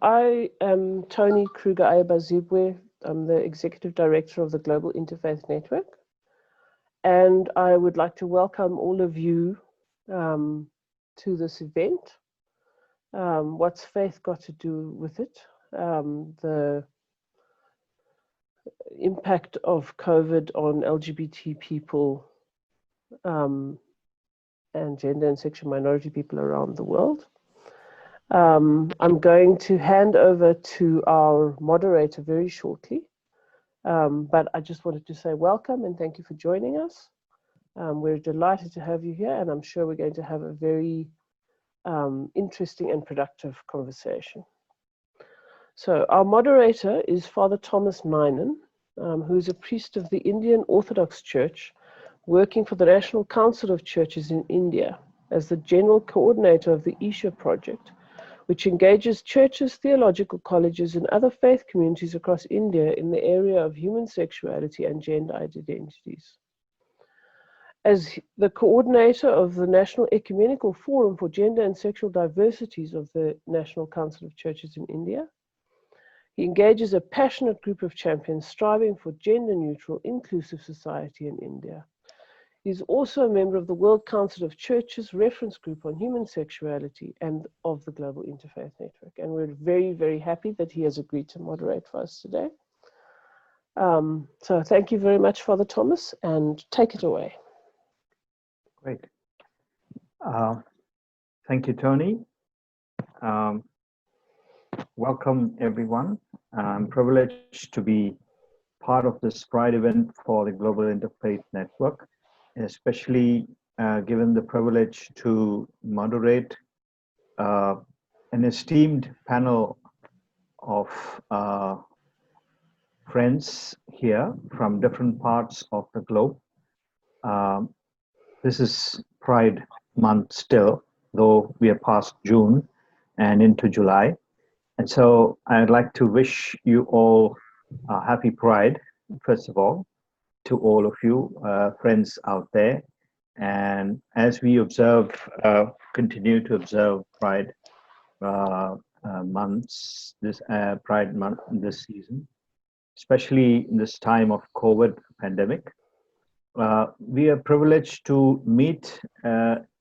I am Tony Kruger-Ayabazibwe. I'm the Executive Director of the Global Interfaith Network. And I would like to welcome all of you to this event. What's faith got to do with it? The impact of COVID on LGBT people and gender and sexual minority people around the world. I'm going to hand over to our moderator very shortly, but I just wanted to say welcome and thank you for joining us. We're delighted to have you here, and I'm sure we're going to have a very interesting and productive conversation. So our moderator is Father Thomas Meinen, who is a priest of the Indian Orthodox Church, working for the National Council of Churches in India as the General Coordinator of the Isha Project, which engages churches, theological colleges, and other faith communities across India in the area of human sexuality and gender identities. As the coordinator of the National Ecumenical Forum for Gender and Sexual Diversities of the National Council of Churches in India, he engages a passionate group of champions striving for gender-neutral, inclusive society in India. He's also a member of the World Council of Churches Reference Group on Human Sexuality and of the Global Interfaith Network. And we're very, very happy that he has agreed to moderate for us today. So thank you very much, Father Thomas, and take it away. Great. Thank you, Tony. Welcome, everyone. I'm privileged to be part of this Pride event for the Global Interfaith Network, especially given the privilege to moderate an esteemed panel of friends here from different parts of the globe. This is Pride month still, though we are past June and into July. And so I'd like to wish you all a happy Pride, first of all, to all of you friends out there. And as we observe, continue to observe Pride months, this Pride month this season, especially in this time of COVID pandemic, we are privileged to meet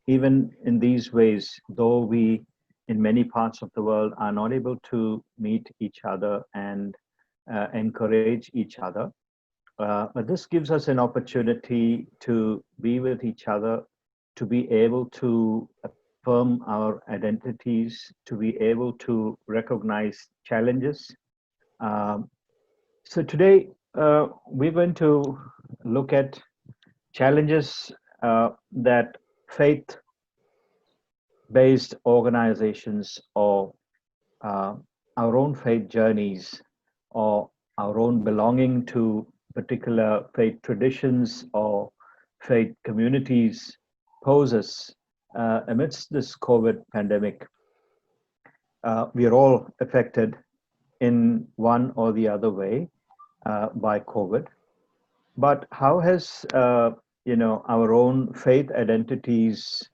even in these ways, though we in many parts of the world are not able to meet each other and encourage each other. But this gives us an opportunity to be with each other, to be able to affirm our identities, to be able to recognize challenges. So today, we're going to look at challenges that faith-based organizations or our own faith journeys or our own belonging to particular faith traditions or faith communities poses amidst this COVID pandemic. We are all affected in one or the other way by COVID. But how has our own faith identities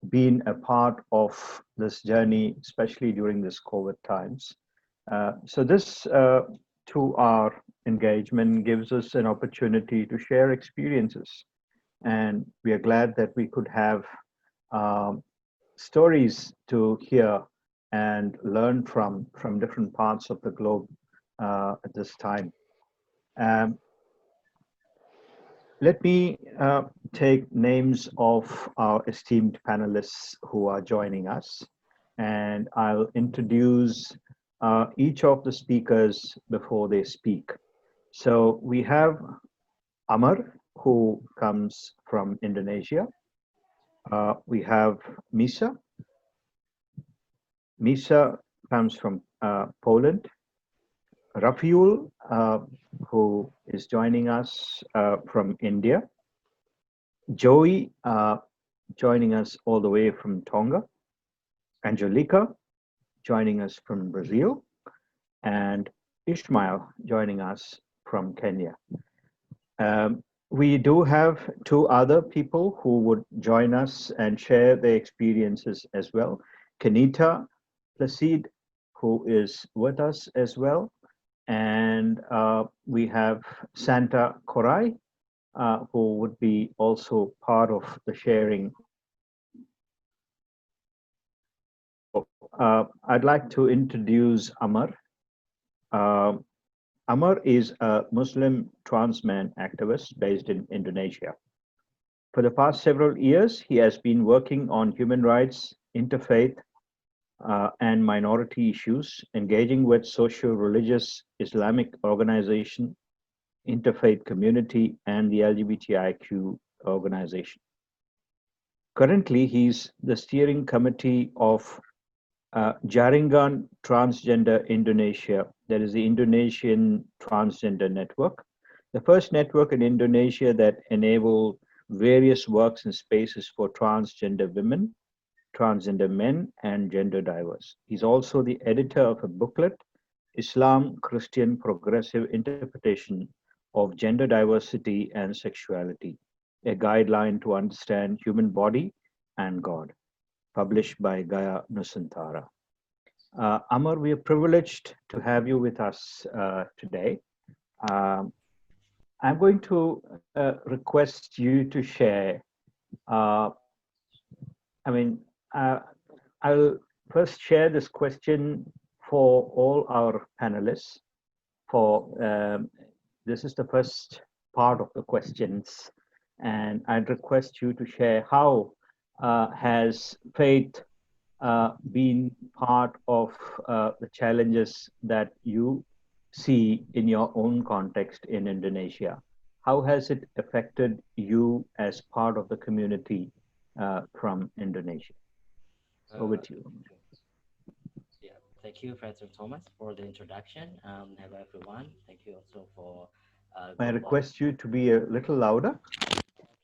been a part of this journey, especially during this COVID times? So this, through our engagement, gives us an opportunity to share experiences. And we are glad that we could have stories to hear and learn from different parts of the globe at this time. Let me take names of our esteemed panelists who are joining us, and I'll introduce each of the speakers before they speak. So we have Amar, who comes from Indonesia. We have Misa. Misa comes from Poland. Rafiul, who is joining us from India. Joey, joining us all the way from Tonga. Angelica, joining us from Brazil. And Ishmael, joining us from Kenya. We do have two other people who would join us and share their experiences as well. Kenita Placide who is with us as well. And we have Santa Korai, who would be also part of the sharing. I'd like to introduce Amar. Uh, Amar is a Muslim trans man activist based in Indonesia. For the past several years, he has been working on human rights, interfaith, and minority issues, engaging with social religious Islamic organization, interfaith community, and the LGBTIQ organization. Currently, he's the steering committee of Jaringan Transgender Indonesia, that is the Indonesian Transgender Network, the first network in Indonesia that enabled various works and spaces for transgender women, transgender men, and gender diverse. He's also the editor of a booklet, Islam Christian Progressive Interpretation of Gender Diversity and Sexuality, a guideline to understand human body and God, published by Gaya Nusantara. Amar, we are privileged to have you with us today. Um, I'm going to request you to share. Uh, I mean, I'll first share this question for all our panelists. For this is the first part of the questions, and I'd request you to share how has faith been part of the challenges that you see in your own context in Indonesia? How has it affected you as part of the community from Indonesia? Over to you. Yeah, thank you, Professor Thomas, for the introduction. Hello, everyone. Thank you also for I Global. request you to be a little louder.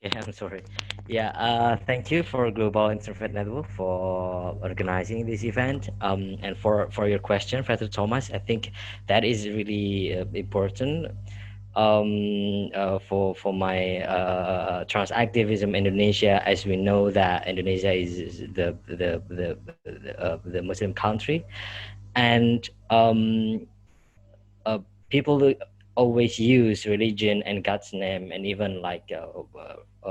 Okay, I'm sorry. Yeah, thank you for Global Introvert Network for organizing this event. And for your question, Professor Thomas, I think that is really important. For my trans activism in Indonesia, as we know that Indonesia is the Muslim country, and uh, people always use religion and God's name and even like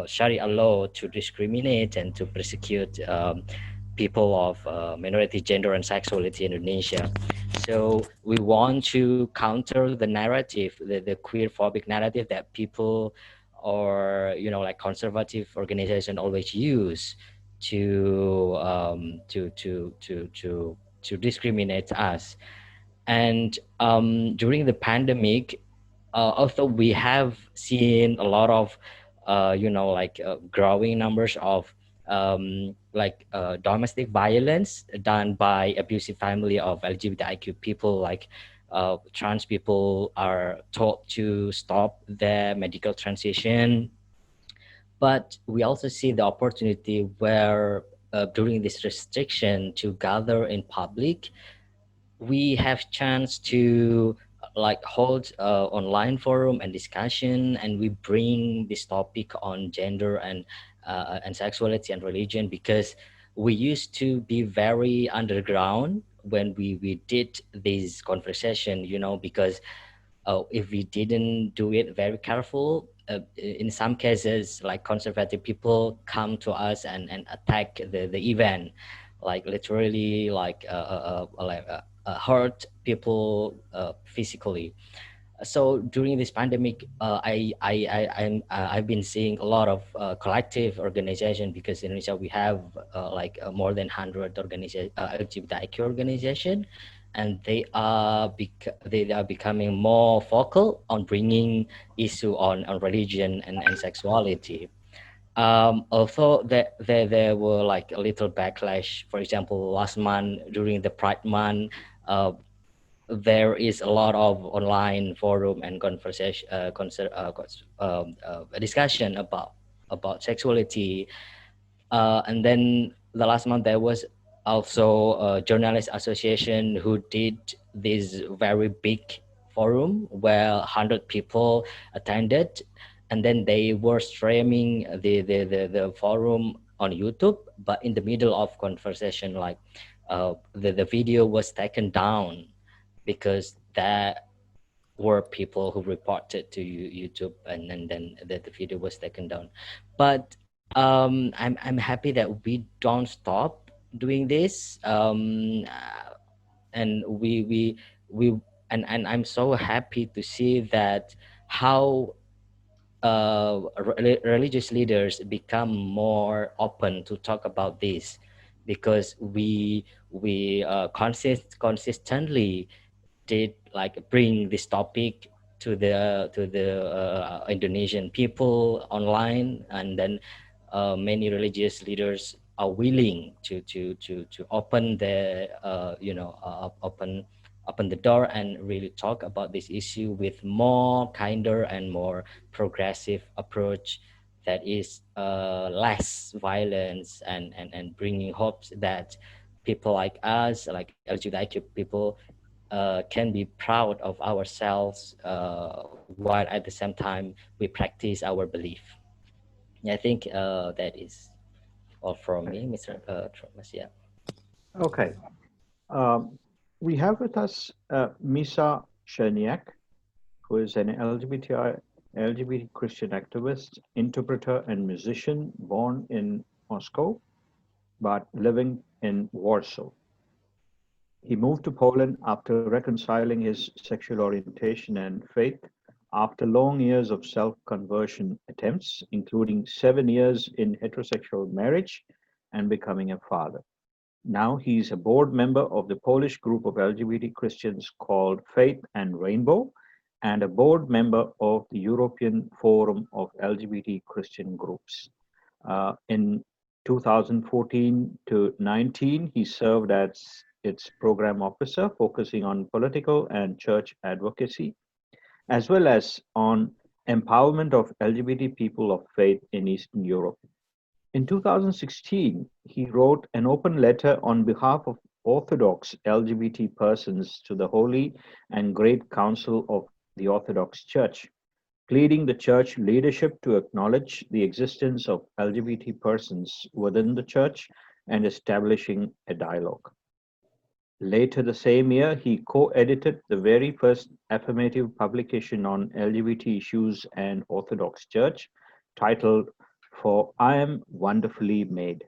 Sharia law to discriminate and to persecute people of minority gender and sexuality in Indonesia. So we want to counter the narrative, the queer phobic narrative that people or like conservative organization always use to to discriminate us. And during the pandemic, although we have seen a lot of growing numbers of domestic violence done by abusive family of LGBTIQ people, like trans people are told to stop their medical transition. But we also see the opportunity where during this restriction to gather in public, we have chance to like hold online forum and discussion, and we bring this topic on gender and sexuality and religion, because we used to be very underground when we did this conversation, because if we didn't do it very careful, in some cases like conservative people come to us and attack the event, like literally hurt people physically. So during this pandemic, I've been seeing a lot of collective organization, because in Indonesia we have more than 100 LGBTIQ organization, and they are becoming more focal on bringing issue on religion and sexuality. Also there were like a little backlash. For example, last month during the Pride Month, uh, there is a lot of online forum and conversation, discussion about sexuality. And then the last month there was also a journalist association who did this very big forum where 100 people attended, and then they were streaming the forum on YouTube, but in the middle of conversation, like the video was taken down because that were people who reported to YouTube, and then the video was taken down. But I'm happy that we don't stop doing this, and we and I'm so happy to see that how religious leaders become more open to talk about this, because we consistently did like bring this topic to the Indonesian people online, and then many religious leaders are willing to open the open the door and really talk about this issue with more kinder and more progressive approach that is less violence, and bringing hopes that people like us, like LGBTIQ people, can be proud of ourselves, while at the same time we practice our belief. Yeah, I think that is all from me, Mr. Thomas. Yeah. Okay. Um, we have with us Misa Cherniak, who is an LGBT Christian activist, interpreter, and musician born in Moscow, but living in Warsaw. He moved to Poland after reconciling his sexual orientation and faith after long years of self conversion attempts, including 7 years in heterosexual marriage and becoming a father. Now he's a board member of the Polish group of LGBT Christians called Faith and Rainbow, and a board member of the European Forum of LGBT Christian Groups. In 2014 to 19, he served as its program officer, focusing on political and church advocacy, as well as on empowerment of LGBT people of faith in Eastern Europe. In 2016, he wrote an open letter on behalf of Orthodox LGBT persons to the Holy and Great Council of the Orthodox Church, pleading the church leadership to acknowledge the existence of LGBT persons within the church and establishing a dialogue. Later the same year, he co-edited the very first affirmative publication on LGBT issues and Orthodox Church, titled "For I Am Wonderfully Made."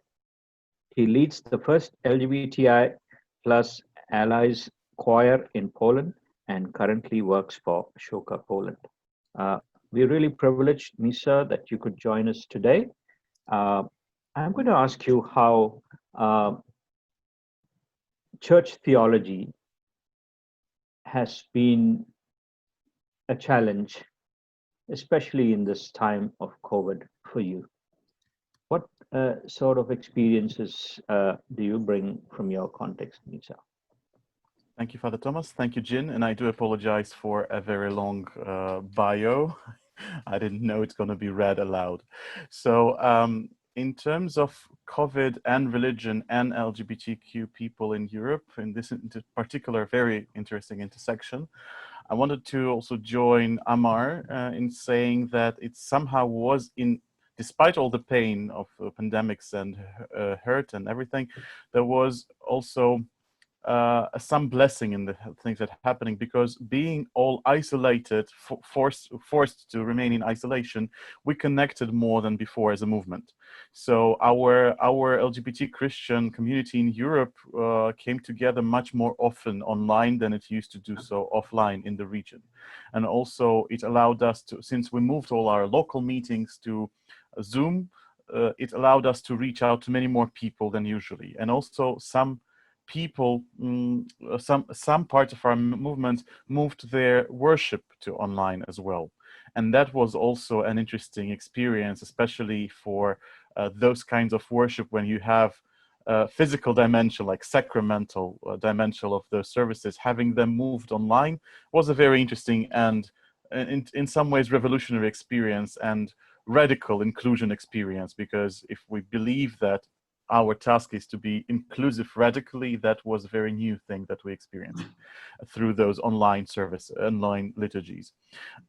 He leads the first LGBTI plus allies choir in Poland and currently works for Shoka Poland. We're really privileged, Misa, that you could join us today. Uh, I'm going to ask you how church theology has been a challenge, especially in this time of COVID for you. What sort of experiences do you bring from your context, Misa? Thank you, Father Thomas. Thank you, Jin. And I do apologize for a very long bio. I didn't know it's going to be read aloud. So in terms of COVID and religion and LGBTQ people in Europe, in this particular very interesting intersection, I wanted to also join Amar in saying that it somehow was despite all the pain of pandemics and hurt and everything, there was also some blessing in the things that are happening, because being all isolated, forced to remain in isolation, we connected more than before as a movement. So our LGBT Christian community in Europe came together much more often online than it used to do so offline in the region. And also it allowed us to, since we moved all our local meetings to Zoom, it allowed us to reach out to many more people than usually. And also some people, some parts of our movement moved their worship to online as well. And that was also an interesting experience, especially for those kinds of worship when you have physical dimension, like sacramental dimension of those services. Having them moved online was a very interesting and in some ways revolutionary experience and radical inclusion experience, because if we believe that our task is to be inclusive radically, that was a very new thing that we experienced through those online liturgies.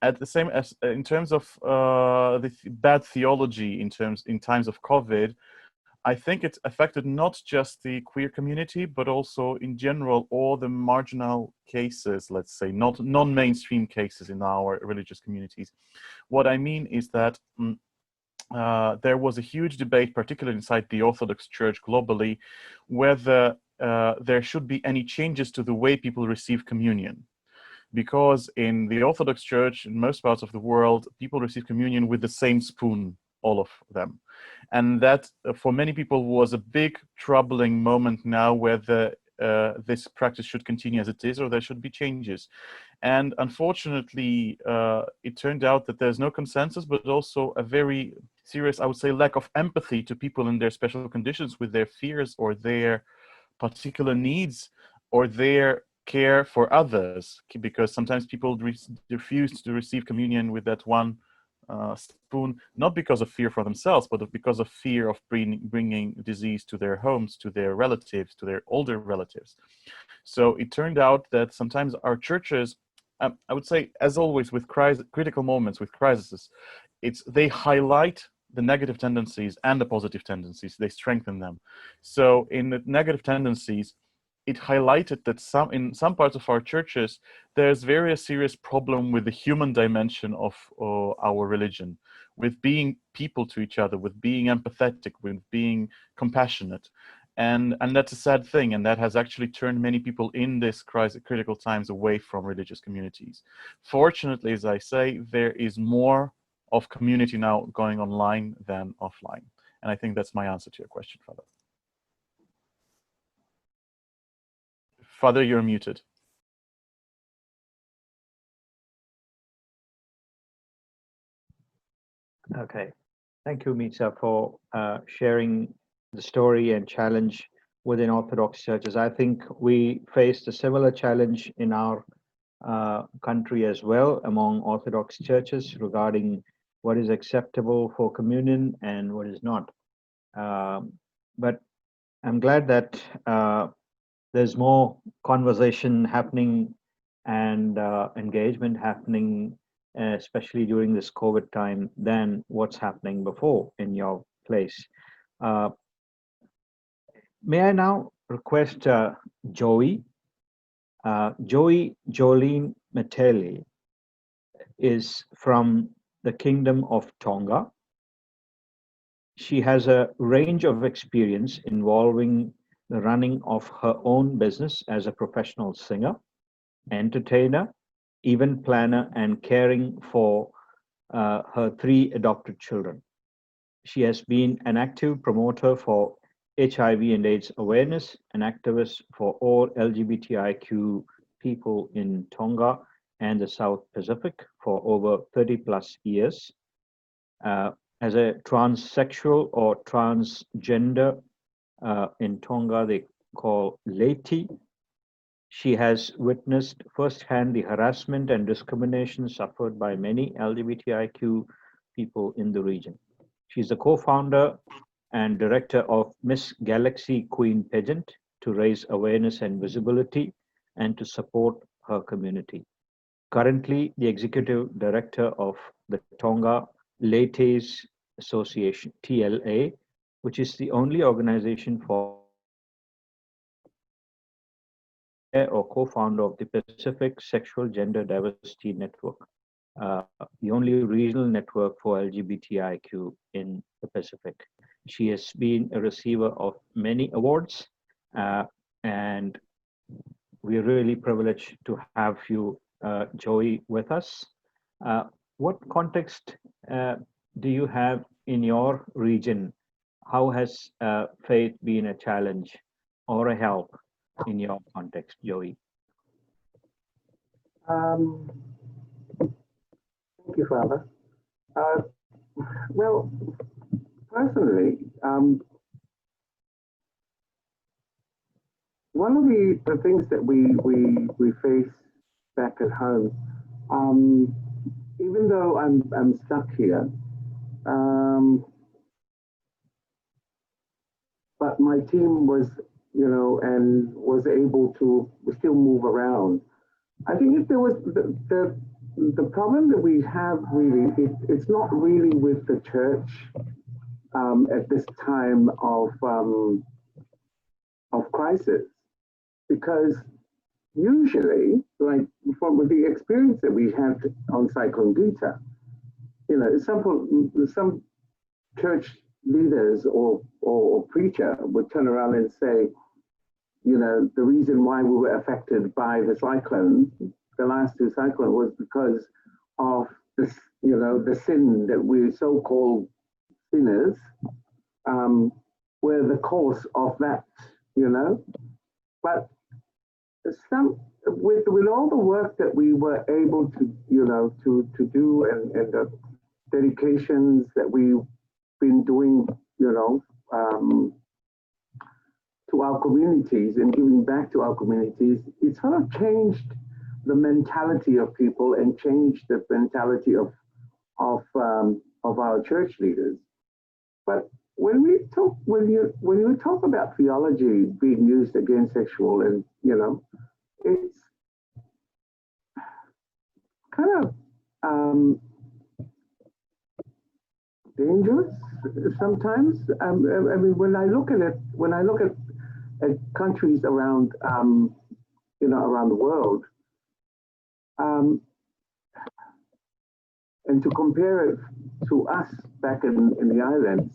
At the same as in terms of the bad theology in times of COVID, I think it's affected not just the queer community, but also in general, all the marginal cases, let's say, not non-mainstream cases in our religious communities. What I mean is that there was a huge debate, particularly inside the Orthodox Church globally, whether there should be any changes to the way people receive communion. Because in the Orthodox Church, in most parts of the world, people receive communion with the same spoon, all of them. And that, for many people, was a big troubling moment now, whether this practice should continue as it is or there should be changes. And unfortunately, it turned out that there's no consensus, but also a very serious, I would say, lack of empathy to people in their special conditions with their fears or their particular needs or their care for others, because sometimes people refuse to receive communion with that one spoon, not because of fear for themselves, but because of fear of bringing disease to their homes, to their relatives, to their older relatives. So it turned out that sometimes our churches, I would say, as always with critical moments, with crises, they highlight the negative tendencies and the positive tendencies. They strengthen them. So in the negative tendencies, it highlighted that in some parts of our churches, there's very serious problem with the human dimension of our religion, with being people to each other, with being empathetic, with being compassionate. And that's a sad thing, and that has actually turned many people in this critical times away from religious communities. Fortunately, as I say, there is more of community now going online than offline. And I think that's my answer to your question, Father. Father, you're muted. Okay. Thank you, Misa, for sharing the story and challenge within Orthodox churches. I think we faced a similar challenge in our country as well among Orthodox churches regarding what is acceptable for communion and what is not. But I'm glad that there's more conversation happening and engagement happening, especially during this COVID time, than what's happening before in your place. May I now request Joey? Jolene Meteli is from the Kingdom of Tonga. She has a range of experience involving the running of her own business as a professional singer, entertainer, event planner, and caring for her 3 adopted children. She has been an active promoter for HIV and AIDS awareness, an activist for all LGBTIQ people in Tonga and the South Pacific for over 30 plus years. As a transsexual or transgender, in Tonga they call Leti, she has witnessed firsthand the harassment and discrimination suffered by many LGBTIQ people in the region. She's the co-founder and director of Miss Galaxy Queen Pageant to raise awareness and visibility and to support her community. Currently, the executive director of the Tonga Letes Association, TLA, which is the only organization for or co-founder of the Pacific Sexual Gender Diversity Network, the only regional network for LGBTIQ in the Pacific. She has been a receiver of many awards, and we're really privileged to have you, Joey, with us. What context do you have in your region? How has faith been a challenge or a help in your context, Joey? Thank you, Father. Well, personally, one of the things that we face back at home, even though I'm stuck here, but my team was, and was able to still move around. I think if there was the problem that we have really, it's not really with the church at this time of crisis, because usually, like from the experience that we had on Cyclone Gita, you know, some church leaders or preacher would turn around and say, you know, the reason why we were affected by the cyclone, the last two cyclones, was because of this, you know, the sin that we so-called sinners were the cause of that, you know. But with all the work that we were able to, you know, to do and the dedications that we've been doing, you know, to our communities and giving back to our communities, it sort of changed the mentality of people and changed the mentality of our church leaders. But when you talk about theology being used against sexual, and you know, it's kind of dangerous sometimes. I mean, when I look at countries around, you know, around the world, and to compare it to us back in the islands,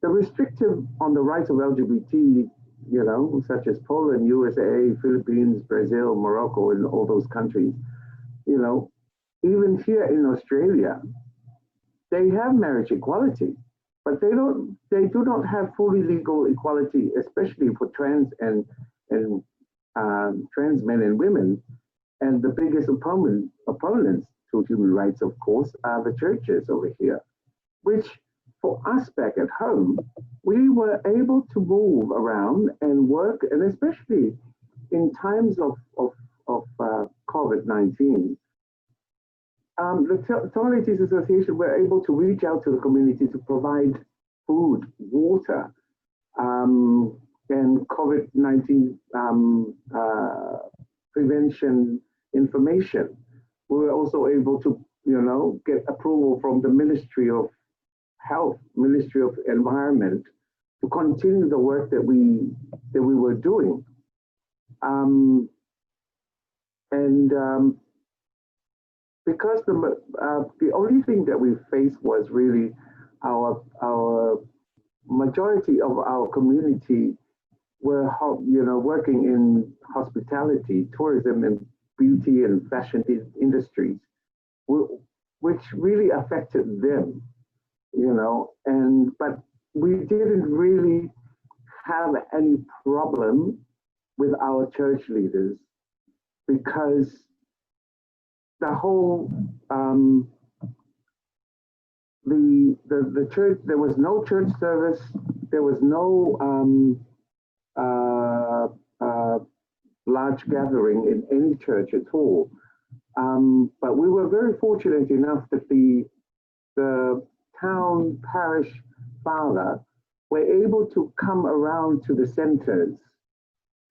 the restrictive on the rights of LGBT, you know, such as Poland, USA, Philippines, Brazil, Morocco, and all those countries, you know, even here in Australia, they have marriage equality, but they do not have fully legal equality, especially for trans and trans men and women. And the biggest opponents to human rights, of course, are the churches over here, which for us back at home, we were able to move around and work, and especially in times of COVID-19, the Communities Association were able to reach out to the community to provide food, water, and COVID-19 prevention information. We were also able to, you know, get approval from the Ministry of Health, Ministry of Environment, to continue the work that we were doing. Because the only thing that we faced was really our majority of our community were, you know, working in hospitality, tourism, and beauty and fashion industries, which really affected them, you know. But we didn't really have any problem with our church leaders, because the whole the church, there was no church service, there was no large gathering in any church at all. But we were very fortunate enough that the town parish father were able to come around to the centers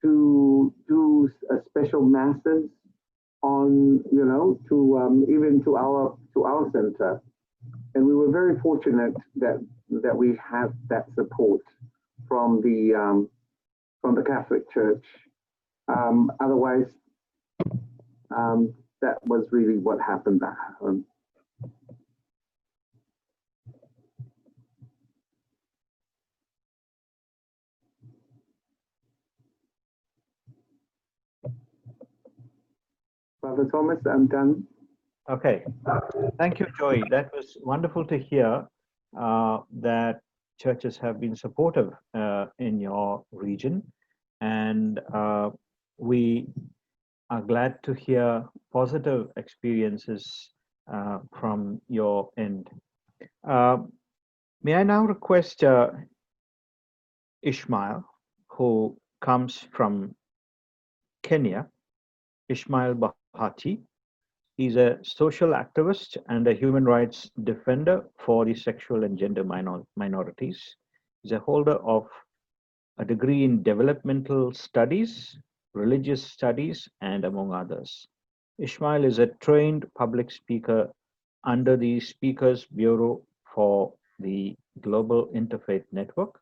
to do special masses on, you know, to even to our center, and we were very fortunate that we had that support from the Catholic Church. Otherwise, that was really what happened back home. Brother Thomas, I'm done. Okay, thank you, Joy. That was wonderful to hear that churches have been supportive in your region, and we are glad to hear positive experiences from your end. May I now request Ishmael, who comes from Kenya, Ishmael Bahati. He's a social activist and a human rights defender for the sexual and gender minorities. He's a holder of a degree in developmental studies, religious studies, and among others. Ishmael is a trained public speaker under the Speakers Bureau for the Global Interfaith Network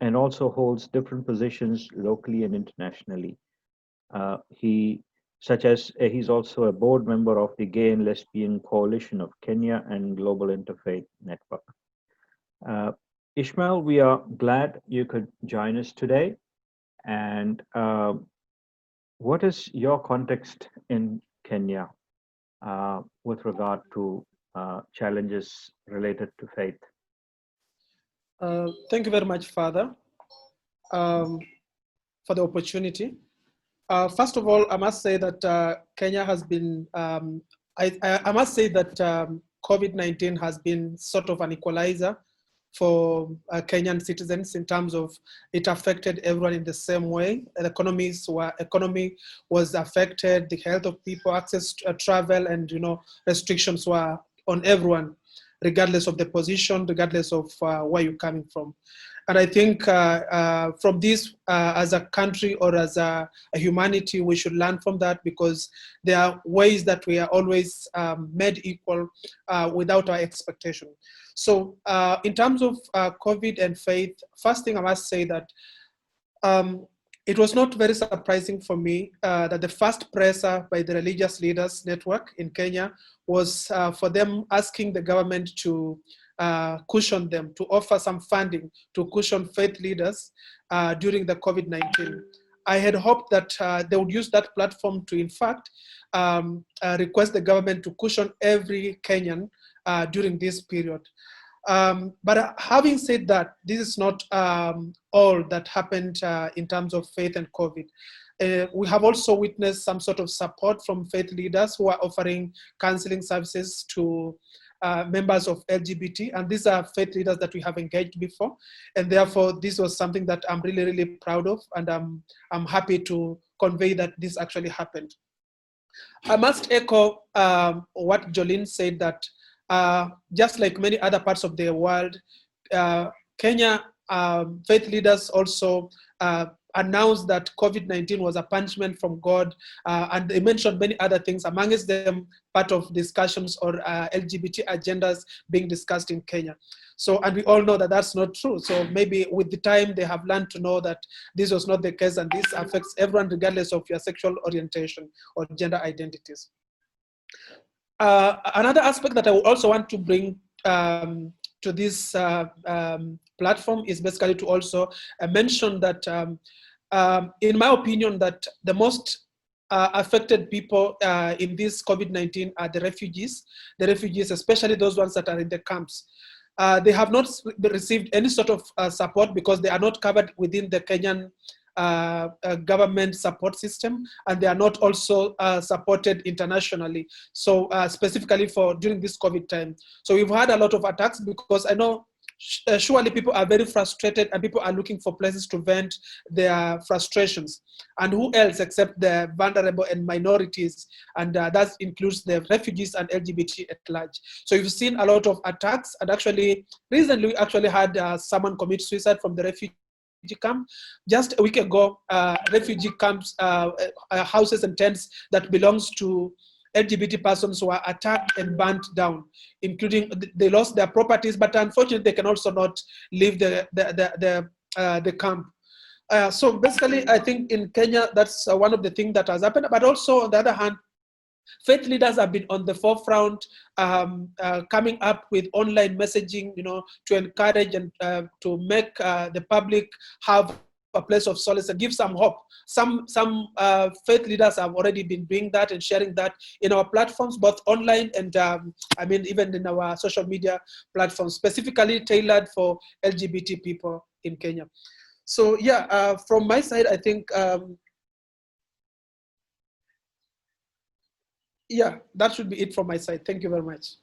and also holds different positions locally and internationally. He's also a board member of the Gay and Lesbian Coalition of Kenya and Global Interfaith Network. Ishmael, we are glad you could join us today. And what is your context in Kenya with regard to challenges related to faith? Thank you very much, Father, for the opportunity. First of all, I must say that Kenya has been, I must say that COVID-19 has been sort of an equalizer for Kenyan citizens in terms of it affected everyone in the same way. The economy was affected, the health of people, access to travel, and restrictions were on everyone, regardless of the position, regardless of where you're coming from. And I think from this, as a country or as a humanity, we should learn from that, because there are ways that we are always made equal without our expectation. So in terms of COVID and faith, first thing I must say that it was not very surprising for me that the first presser by the Religious Leaders Network in Kenya was for them asking the government to cushion them, to offer some funding to cushion faith leaders during the COVID-19. I had hoped that they would use that platform to, in fact, request the government to cushion every Kenyan during this period. But having said that, this is not all that happened in terms of faith and COVID. We have also witnessed some sort of support from faith leaders who are offering counseling services to members of LGBT, and these are faith leaders that we have engaged before, and therefore this was something that I'm really, really proud of, and I'm happy to convey that this actually happened. I must echo what Jolene said, that just like many other parts of the world, Kenya faith leaders also announced that COVID-19 was a punishment from God, and they mentioned many other things, amongst them part of discussions or LGBT agendas being discussed in Kenya. So, and we all know that that's not true. So maybe with the time they have learned to know that this was not the case, and this affects everyone regardless of your sexual orientation or gender identities. Another aspect that I would also want to bring to this platform is basically to also mention that in my opinion, that the most affected people in this COVID-19 are the refugees, especially those ones that are in the camps. They have not received any sort of support because they are not covered within the Kenyan government support system, and they are not also supported internationally. So specifically for during this COVID time. So we've had a lot of attacks, because I know surely people are very frustrated and people are looking for places to vent their frustrations. And who else except the vulnerable and minorities, and that includes the refugees and LGBT at large. So you've seen a lot of attacks, and actually recently we actually had someone commit suicide from the refugee camp. Just a week ago, refugee camps, houses and tents that belongs to LGBT persons were attacked and burnt down, including they lost their properties, but unfortunately they can also not leave the camp. So basically, I think in Kenya, that's one of the things that has happened. But also on the other hand, faith leaders have been on the forefront, coming up with online messaging, to encourage and to make the public have a place of solace and give some hope. Some faith leaders have already been doing that and sharing that in our platforms, both online and I mean even in our social media platforms, specifically tailored for LGBT people in Kenya. So yeah, from my side, I think yeah, that should be it from my side. Thank you very much.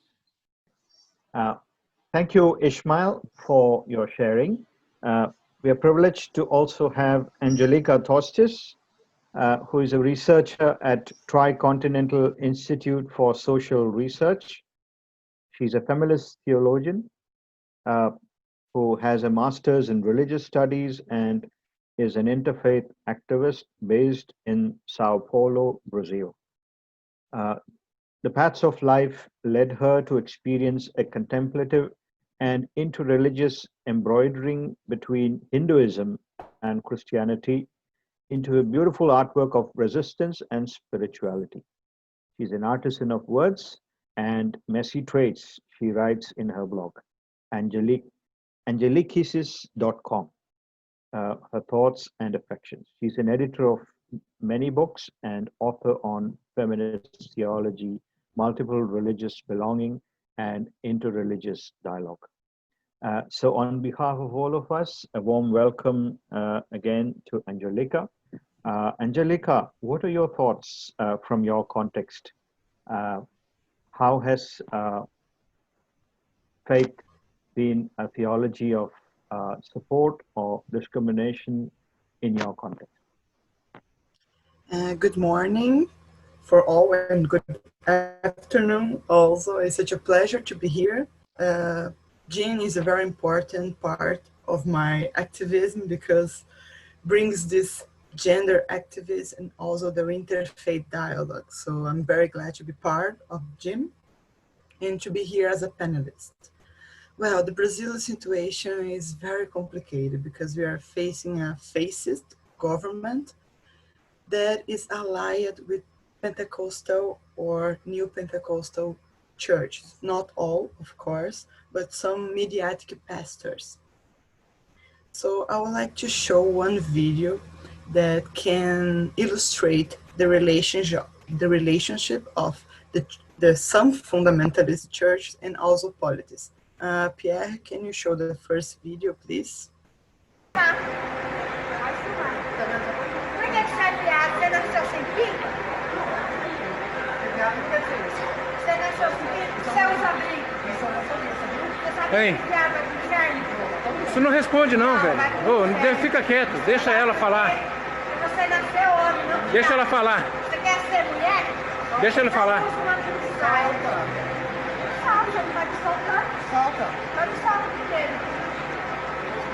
Thank you, Ishmael, for your sharing. We are privileged to also have Angelica Tostis, who is a researcher at Tricontinental Institute for Social Research. She's a feminist theologian who has a master's in religious studies and is an interfaith activist based in Sao Paulo, Brazil. The paths of life led her to experience a contemplative and interreligious embroidering between Hinduism and Christianity into a beautiful artwork of resistance and spirituality. She's an artisan of words and messy traits, she writes in her blog, angelikisis.com, her thoughts and affections. She's an editor of many books and author on feminist theology, multiple religious belonging, and interreligious dialogue. So on behalf of all of us, a warm welcome again to Angelica. Angelica, what are your thoughts from your context? How has faith been a theology of support or discrimination in your context? Good morning for all and good afternoon also. It's such a pleasure to be here. Jean is a very important part of my activism because brings this gender activism and also the interfaith dialogue. So I'm very glad to be part of Jean and to be here as a panelist. Well, the Brazil situation is very complicated because we are facing a fascist government that is allied with Pentecostal or New Pentecostal churches. Not all, of course, but some mediatic pastors. So I would like to show one video that can illustrate the relationship of the some fundamentalist churches and also politics. Pierre, can you show the first video, please? Ei, você não responde não, velho. Ô, fica quieto, deixa ela falar. Você nasceu homem, não? Deixa ela falar. Você quer ser mulher? Deixa ela falar. Solta. Solta, não pode soltar? Solta. Pode soltar primeiro.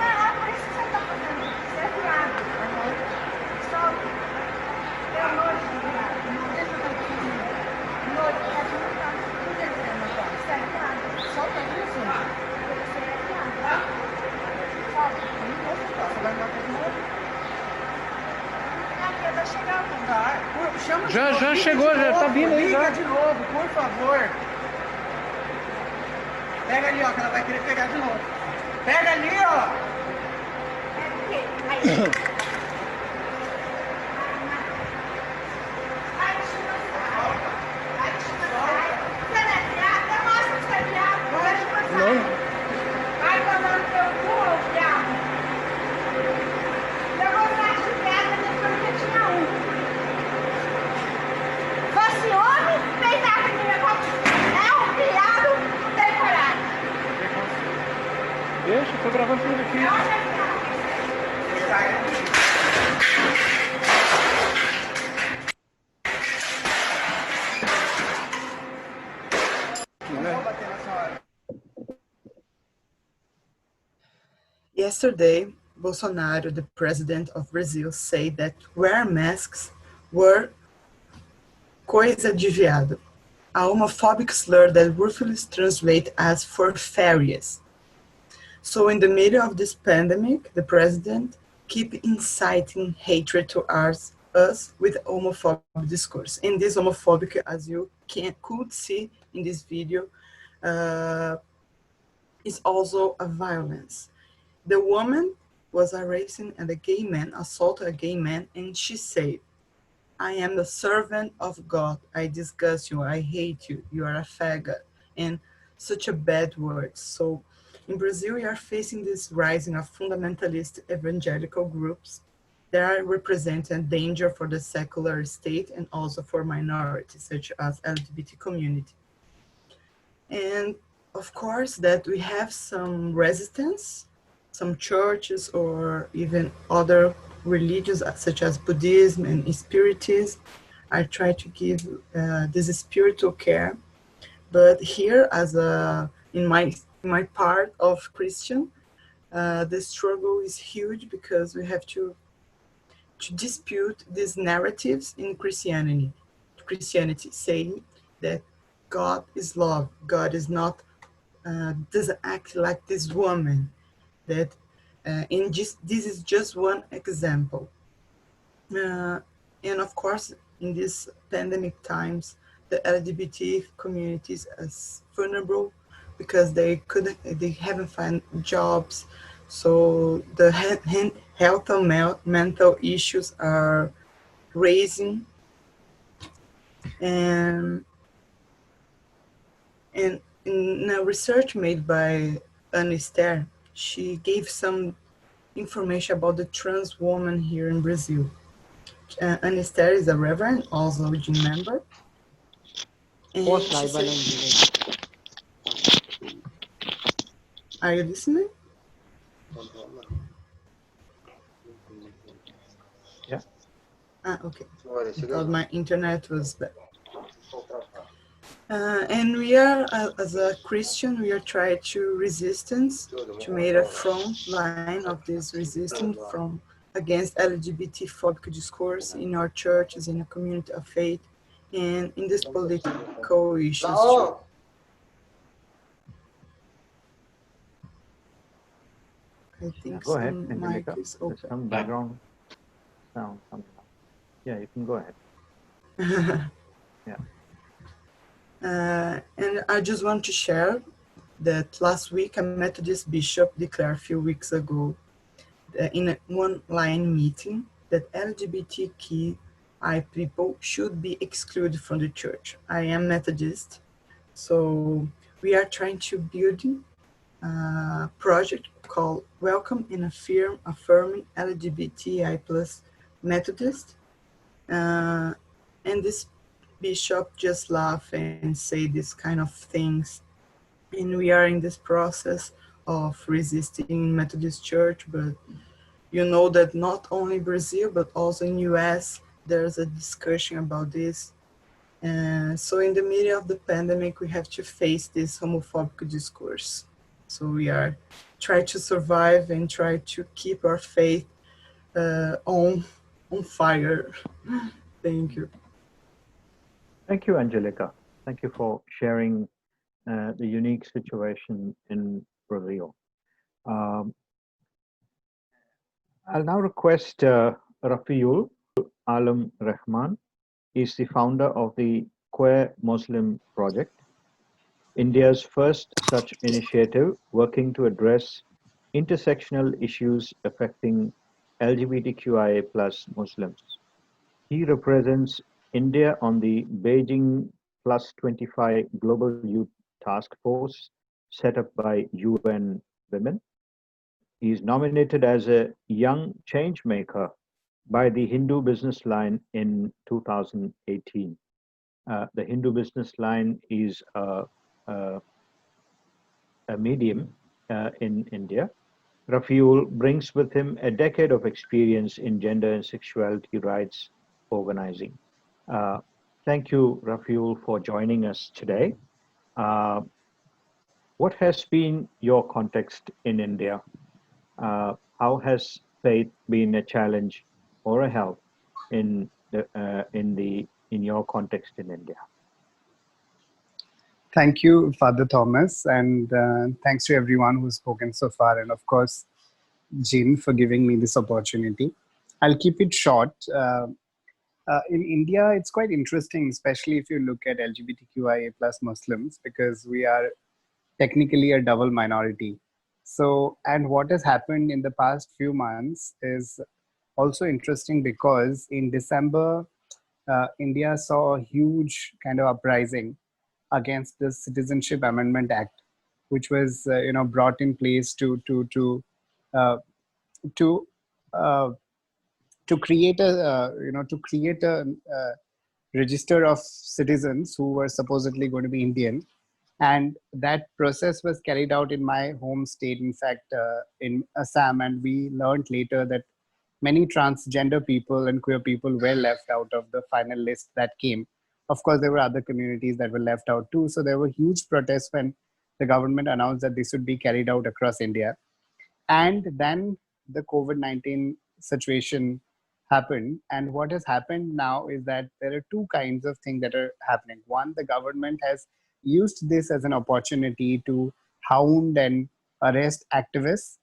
Ah, por isso que você está fazendo isso. Você é viado. Solta. Pelo amor de Deus. Não deixa eu estar aqui. Noite, a gente não está entendendo agora. Você é viado. Solta isso. Você é viado, tá? Solta. Não vou soltar. Você vai me dar coisa nova? Já chegou, já tá vindo aí. Liga de novo, por favor. Pega ali, ó, que ela vai querer pegar de novo. Pega ali, ó. Não. Vai tomar no teu cu, viado. Eu gostasse de pedra, porque eu tinha um. Fosse homem, fez a primeira coisa. É um viado, tem coragem. Deixa, tô gravando tudo aqui. Yesterday, Bolsonaro, the president of Brazil, said that wear masks were coisa de viado, a homophobic slur that ruthlessly translates as for farias. So in the middle of this pandemic, the president keep inciting hatred to us with homophobic discourse. And this homophobic, as you could see in this video, is also a violence. The woman was arrested and a gay man assaulted a gay man, and she said, I am the servant of God. I disgust you. I hate you. You are a faggot. And such a bad word. So in Brazil, we are facing this rising of fundamentalist evangelical groups that are representing a danger for the secular state and also for minorities, such as LGBT community. And of course, that we have some resistance, some churches or even other religions such as Buddhism and Spiritism. I try to give this spiritual care, but here as in my part of Christian, the struggle is huge because we have to dispute these narratives in Christianity saying that God is love, God is not doesn't act like this woman. That this is just one example. And of course, in these pandemic times, the LGBT communities is vulnerable because they haven't found jobs. So the health and mental issues are raising. And in a research made by Anne Esther, she gave some information about the trans woman here in Brazil. Anne Esther is a reverend, also a GIN member. And she said, are you listening? Yeah. Okay. Because my internet was bad. And we are, as a Christian, we are trying to resistance, to make a front line of this resistance from against LGBT phobic discourse in our churches, in a community of faith, and in these political issues too. I think go ahead, some Angelica. mic is open. There's some background sound coming up. Yeah, you can go ahead. Yeah. And I just want to share that last week a Methodist bishop declared a few weeks ago in a one-line meeting that LGBTQI people should be excluded from the church. I am Methodist, so we are trying to build a project called Welcome and Affirming LGBTI plus Methodist. And this bishop just laugh and say this kind of things. And we are in this process of resisting Methodist Church, but you know that not only Brazil, but also in US, there's a discussion about this. And so in the middle of the pandemic, we have to face this homophobic discourse. So we are trying to survive and try to keep our faith on fire. Thank you. Thank you, Angelica. Thank you for sharing the unique situation in Brazil. I'll now request Rafiul Alam Rahman. He's the founder of the Queer Muslim Project, India's first such initiative working to address intersectional issues affecting LGBTQIA+ Muslims. He represents India on the Beijing Plus 25 Global Youth Task Force set up by UN Women. He is nominated as a Young Change Maker by the Hindu Business Line in 2018. The Hindu Business Line is a medium in India. Rafiul brings with him a decade of experience in gender and sexuality rights organizing. Thank you, Rafiul, for joining us today. What has been your context in India? How has faith been a challenge or a help in your context in India? Thank you, Father Thomas, and thanks to everyone who's spoken so far, and of course, Jean, for giving me this opportunity. I'll keep it short. In India, it's quite interesting, especially if you look at LGBTQIA+ Muslims, because we are technically a double minority. So, and what has happened in the past few months is also interesting because in December, India saw a huge kind of uprising against the Citizenship Amendment Act, which was brought in place to create a register of citizens who were supposedly going to be Indian. And that process was carried out in my home state, in fact, in Assam. And we learned later that many transgender people and queer people were left out of the final list that came. Of course, there were other communities that were left out too. So there were huge protests when the government announced that this would be carried out across India. And then the COVID-19 situation happened. And what has happened now is that there are two kinds of things that are happening. One, the government has used this as an opportunity to hound and arrest activists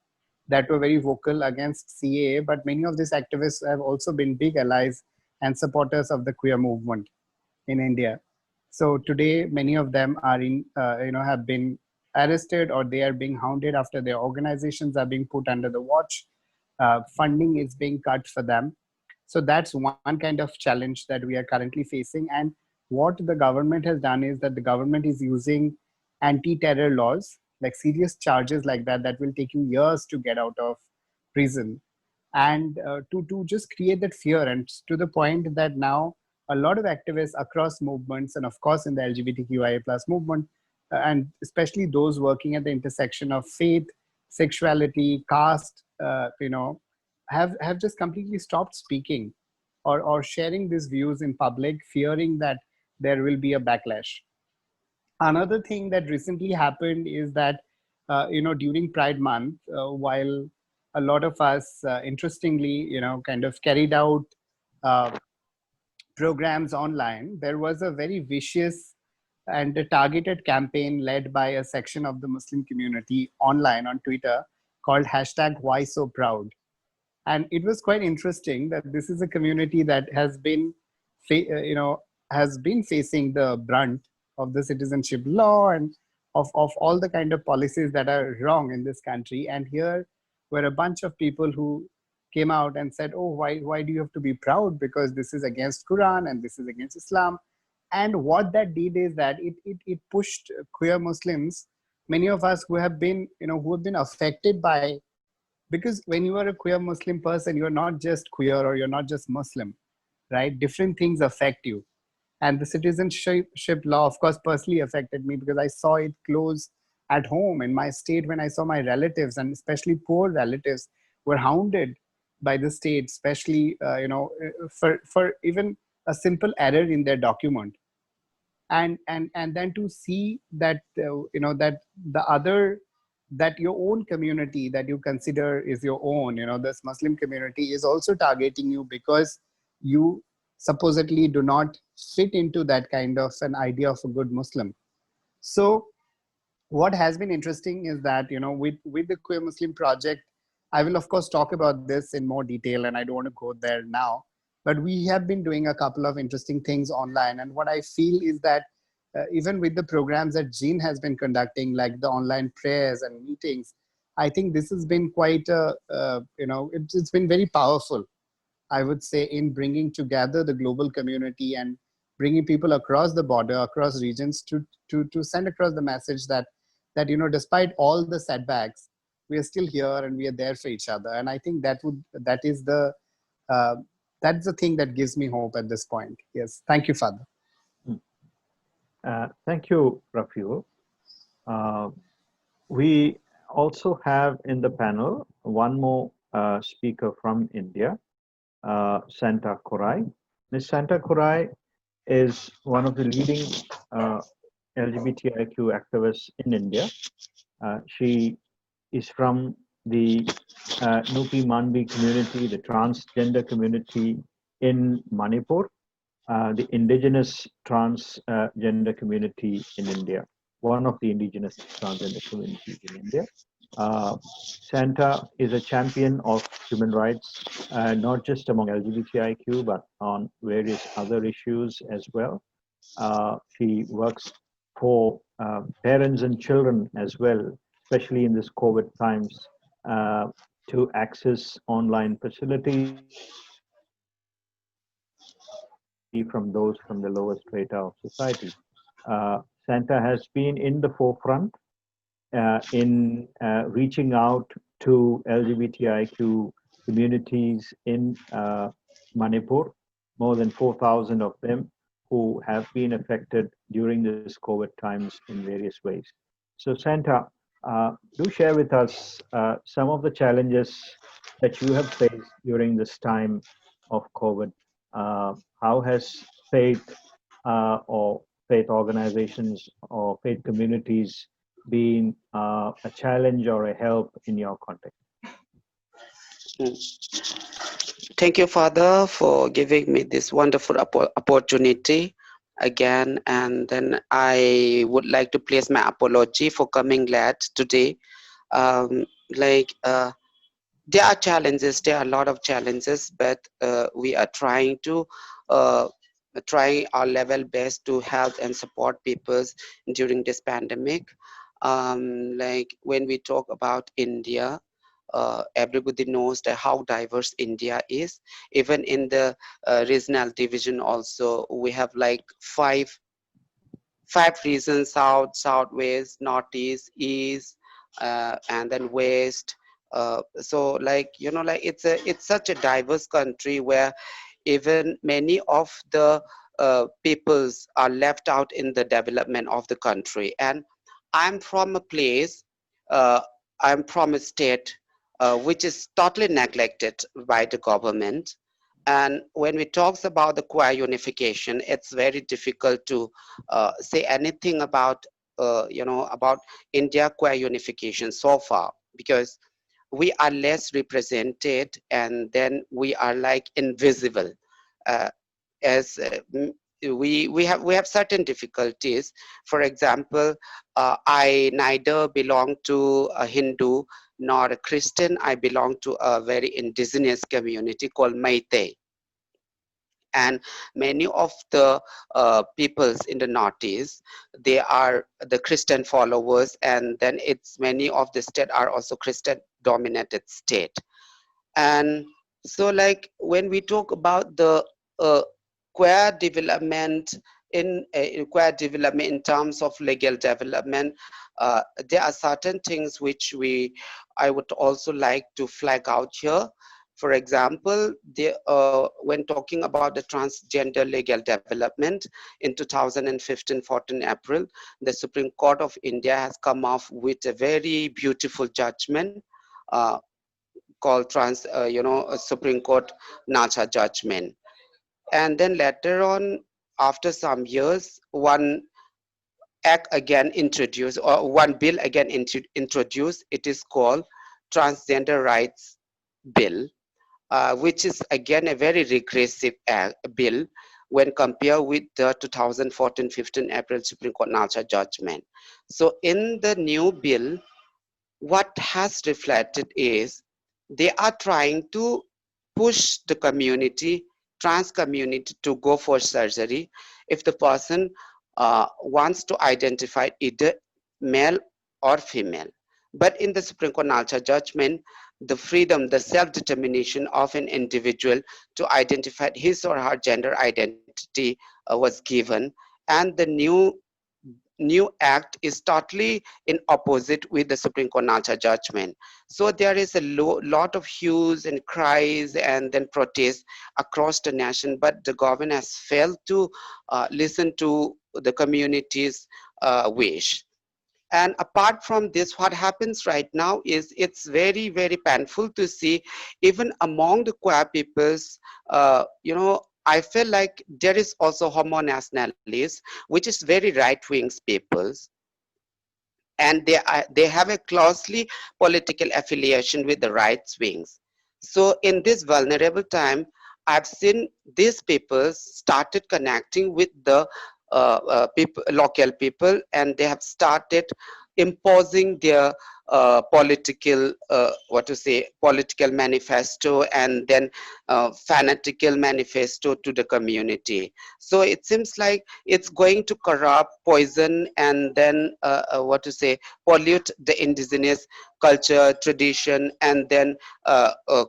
that were very vocal against CAA, but many of these activists have also been big allies and supporters of the queer movement in India. So today, many of them are have been arrested, or they are being hounded after their organizations are being put under the watch. Funding is being cut for them. So that's one kind of challenge that we are currently facing. And what the government has done is that the government is using anti-terror laws, like serious charges like that will take you years to get out of prison, and to just create that fear, and to the point that now a lot of activists across movements, and of course in the LGBTQIA+ movement, and especially those working at the intersection of faith, sexuality, caste, have just completely stopped speaking or sharing these views in public, fearing that there will be a backlash. Another thing that recently happened is that, during Pride Month, while a lot of us, interestingly, kind of carried out programs online, there was a very vicious and a targeted campaign led by a section of the Muslim community online on Twitter called #WhySoProud. And it was quite interesting that this is a community that has been, facing the brunt of the citizenship law and of all the kind of policies that are wrong in this country. And here were a bunch of people who came out and said, oh, why do you have to be proud? Because this is against Quran and this is against Islam. And what that did is that it pushed queer Muslims, many of us who have been affected by, because when you are a queer Muslim person, you're not just queer or you're not just Muslim, right? Different things affect you. And the citizenship law, of course, personally affected me because I saw it close at home in my state when I saw my relatives, and especially poor relatives, were hounded by the state, especially for even a simple error in their document. And then to see that that the other, that your own community that you consider is your own, this Muslim community is also targeting you because you supposedly do not fit into that kind of an idea of a good Muslim. So what has been interesting is that, with the Queer Muslim Project, I will of course talk about this in more detail and I don't want to go there now, but we have been doing a couple of interesting things online. And what I feel is that even with the programs that Jean has been conducting, like the online prayers and meetings, I think this has been quite, it's been very powerful, I would say, in bringing together the global community and bringing people across the border, across regions to send across the message that despite all the setbacks, we are still here and we are there for each other. And I think that's the thing that gives me hope at this point. Yes, thank you, Father. Thank you, Rafiul. We also have in the panel one more speaker from India, Santa Kurai. Ms. Santa Kurai is one of the leading LGBTIQ activists in India. She is from the Nupi Manbi community, the transgender community in Manipur, the indigenous transgender community in India, one of the indigenous transgender communities in India. Santa is a champion of human rights, not just among LGBTIQ, but on various other issues as well. She works for parents and children as well, especially in this COVID times, to access online facilities from those from the lowest strata of society. Santa has been in the forefront in reaching out to LGBTIQ communities in Manipur, more than 4,000 of them who have been affected during this COVID times in various ways. So Santa, do share with us some of the challenges that you have faced during this time of COVID. How has faith or faith organizations or faith communities been a challenge or a help in your context? Thank you, Father, for giving me this wonderful opportunity again, and then I would like to place my apology for coming late today. Um, like there are challenges, there are a lot of challenges, but we are uh, trying our level best to help and support people during this pandemic. Like when we talk about India, everybody knows that how diverse India is. Even in the regional division also, we have like five regions: south, southwest, northeast, east, and then west. So like, you know, like it's such a diverse country where even many of the peoples are left out in the development of the country. And I'm from a place, uh, I'm from a state which is totally neglected by the government. And when we talks about the queer unification, it's very difficult to say anything about about India queer unification so far, because we are less represented, and then we are like invisible. uh, as we have certain difficulties. For example, I neither belong to a Hindu nor a Christian. I belong to a very indigenous community called Meitei. And many of the peoples in the northeast, they are the Christian followers, and then it's many of the state are also Christian dominated state. And so like when we talk about the uh, queer development queer development in terms of legal development, there are certain things which I would also like to flag out here. For example, when talking about the transgender legal development in 2015-14 April, the Supreme Court of India has come off with a very beautiful judgment called Supreme Court Nacha judgment. And then later on, after some years, one act again introduced, or one bill again introduced. It is called Transgender Rights Bill, which is again a very regressive bill when compared with the 2014-15 April Supreme Court Nacha judgment. So in the new bill, what has reflected is they are trying to push the community, trans community, to go for surgery if the person wants to identify either male or female. But in the Supreme Court Nalcha judgment, the freedom, the self-determination of an individual to identify his or her gender identity was given. And the new act is totally in opposite with the Supreme Court Nalcha judgment. So there is a lot of hues and cries and then protests across the nation, but the government has failed to listen to the community's wish. And apart from this, what happens right now is it's very, very painful to see even among the queer peoples, I feel like there is also homo nationalists, which is very right-wing peoples, and they have a closely political affiliation with the right wings. So in this vulnerable time, I've seen these people started connecting with the local people, and they have started imposing their political manifesto, and then fanatical manifesto to the community. So it seems like it's going to corrupt, poison, and then pollute the indigenous culture, tradition, and then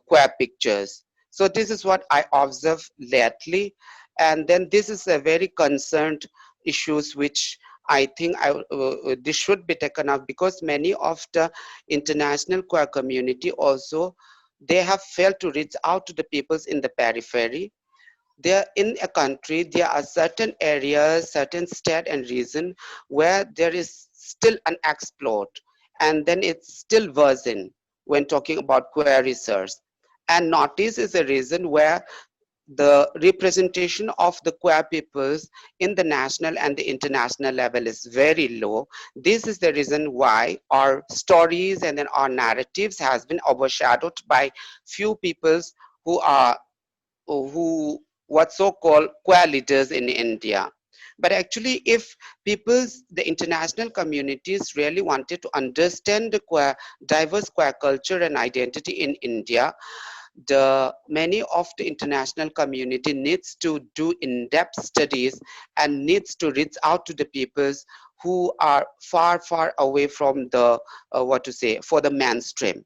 queer pictures. So this is what I observe lately, and then this is a very concerned issues which I think this should be taken up, because many of the international queer community also, they have failed to reach out to the peoples in the periphery. There in a country, there are certain areas, certain state and region where there is still unexplored, and then it's still virgin when talking about queer research. And Northeast is a region where the representation of the queer peoples in the national and the international level is very low. This is the reason why our stories and then our narratives has been overshadowed by few peoples who are who what so-called queer leaders in India. But actually, if the international communities really wanted to understand the diverse queer culture and identity in India, many of the international community needs to do in-depth studies and needs to reach out to the peoples who are far, far away from the, for the mainstream.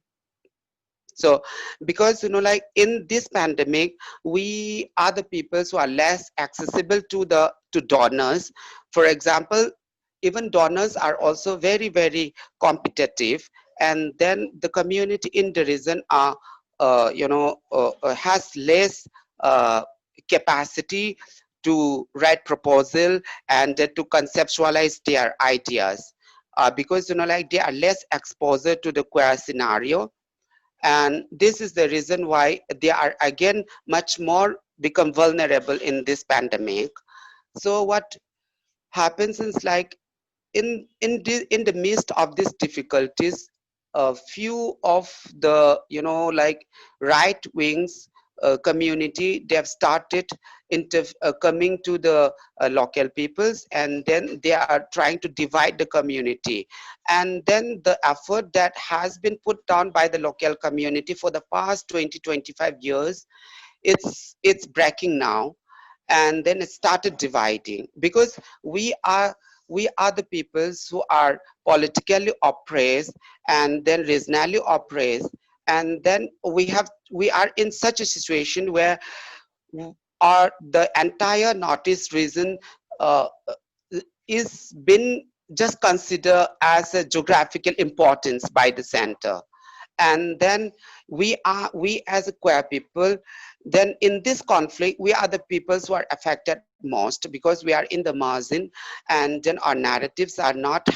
So, because, like in this pandemic, we are the people who are less accessible to donors. For example, even donors are also very, very competitive, and then the community in the region are, has less capacity to write proposal and to conceptualize their ideas, because like they are less exposure to the queer scenario. And this is the reason why they are again much more become vulnerable in this pandemic. So what happens is, like, in the midst of these difficulties, a few of the like right wings community, they have started coming to the local peoples, and then they are trying to divide the community. And then the effort that has been put down by the local community for the past 20-25 years, it's breaking now. And then it started dividing, because we are the peoples who are politically oppressed and then regionally oppressed. And then we are in such a situation where the entire northeast region is been just considered as a geographical importance by the center. And then we as a queer people, then in this conflict, we are the peoples who are affected most, because we are in the margin, and then our narratives are not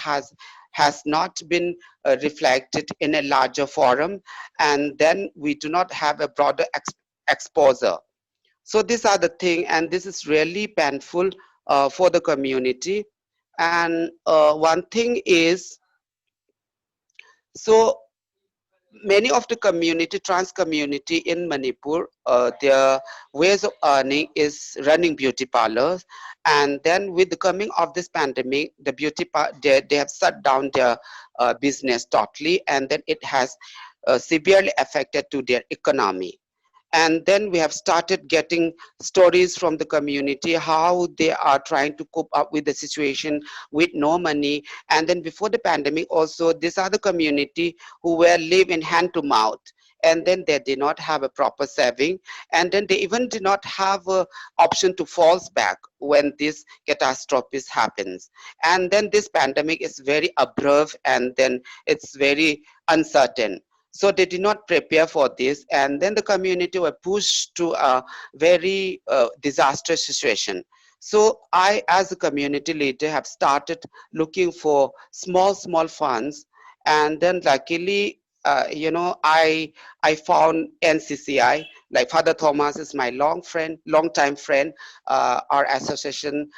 has not been reflected in a larger forum, and then we do not have a broader exposure. So these are the thing, and this is really painful for the community. And one thing is, so many of the trans community in Manipur, their ways of earning is running beauty parlors. And then with the coming of this pandemic, the they have shut down their business totally, and then it has severely affected to their economy. And then we have started getting stories from the community, how they are trying to cope up with the situation with no money. And then before the pandemic also, these are the community who were living hand to mouth, and then they did not have a proper saving, and then they even did not have an option to fall back when this catastrophe happens. And then this pandemic is very abrupt, and then it's very uncertain. So they did not prepare for this, and then the community were pushed to a very disastrous situation. So I, as a community leader, have started looking for small funds, and then luckily, I found NCCI. Like Father Thomas is my long time friend. Our association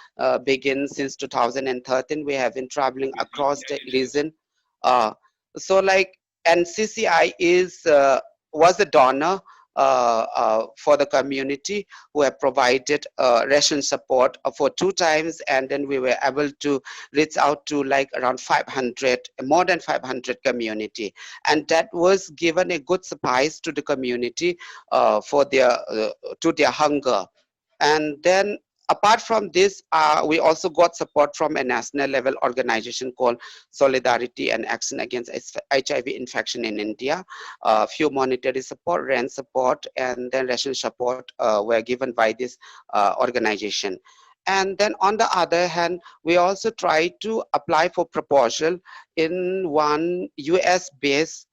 began since 2013. We have been traveling across the region. So like NCCI was a donor for the community, who have provided ration support for 2 times, and then we were able to reach out to like around 500, more than 500 community, and that was given a good surprise to the community for their to their hunger. And then apart from this, we also got support from a national level organization called Solidarity and Action Against HIV Infection in India. Few monetary support, rent support, and then ration support were given by this organization. And then on the other hand, we also tried to apply for proposal in one US-based,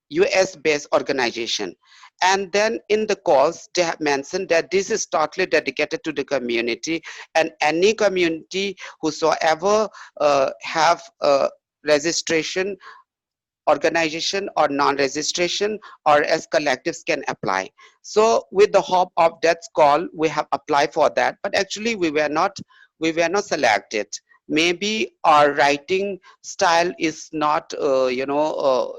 US-based organization. And then in the calls, they have mentioned that this is totally dedicated to the community, and any community whosoever have a registration, organization or non-registration, or as collectives can apply. So with the hope of that call, we have applied for that, but actually we were not selected. Maybe our writing style is not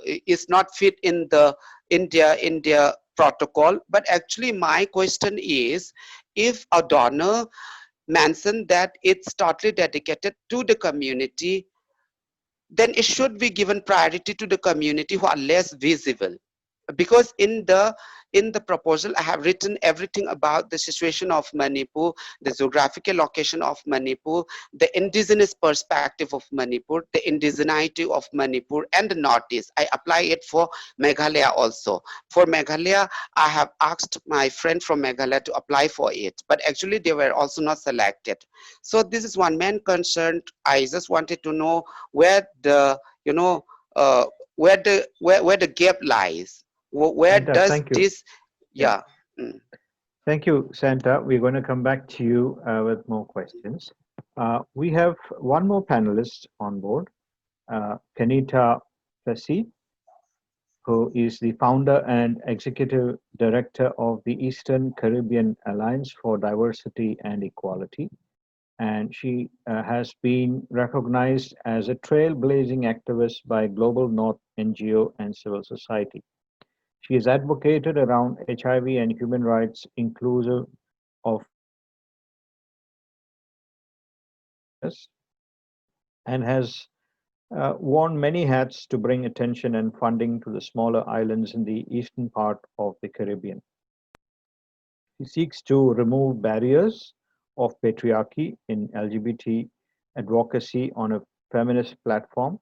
is not fit in the India protocol. But actually my question is, if a donor mentioned that it's totally dedicated to the community, then it should be given priority to the community who are less visible. Because in the proposal, I have written everything about the situation of Manipur, the geographical location of Manipur, the indigenous perspective of Manipur, the indigeneity of Manipur and the Northeast. I apply it for Meghalaya also. For Meghalaya, I have asked my friend from Meghalaya to apply for it, but actually they were also not selected. So this is one main concern. I just wanted to know where the, where the gap lies. Where Santa, does thank you. this, Yeah. yeah. Thank you, Santa. We're going to come back to you with more questions. We have one more panelist on board, Kenita Plessy, who is the founder and executive director of the Eastern Caribbean Alliance for Diversity and Equality. And she has been recognized as a trailblazing activist by Global North NGO and civil society. She has advocated around HIV and human rights inclusive of and has worn many hats to bring attention and funding to the smaller islands in the eastern part of the Caribbean. She seeks to remove barriers of patriarchy in LGBT advocacy on a feminist platform.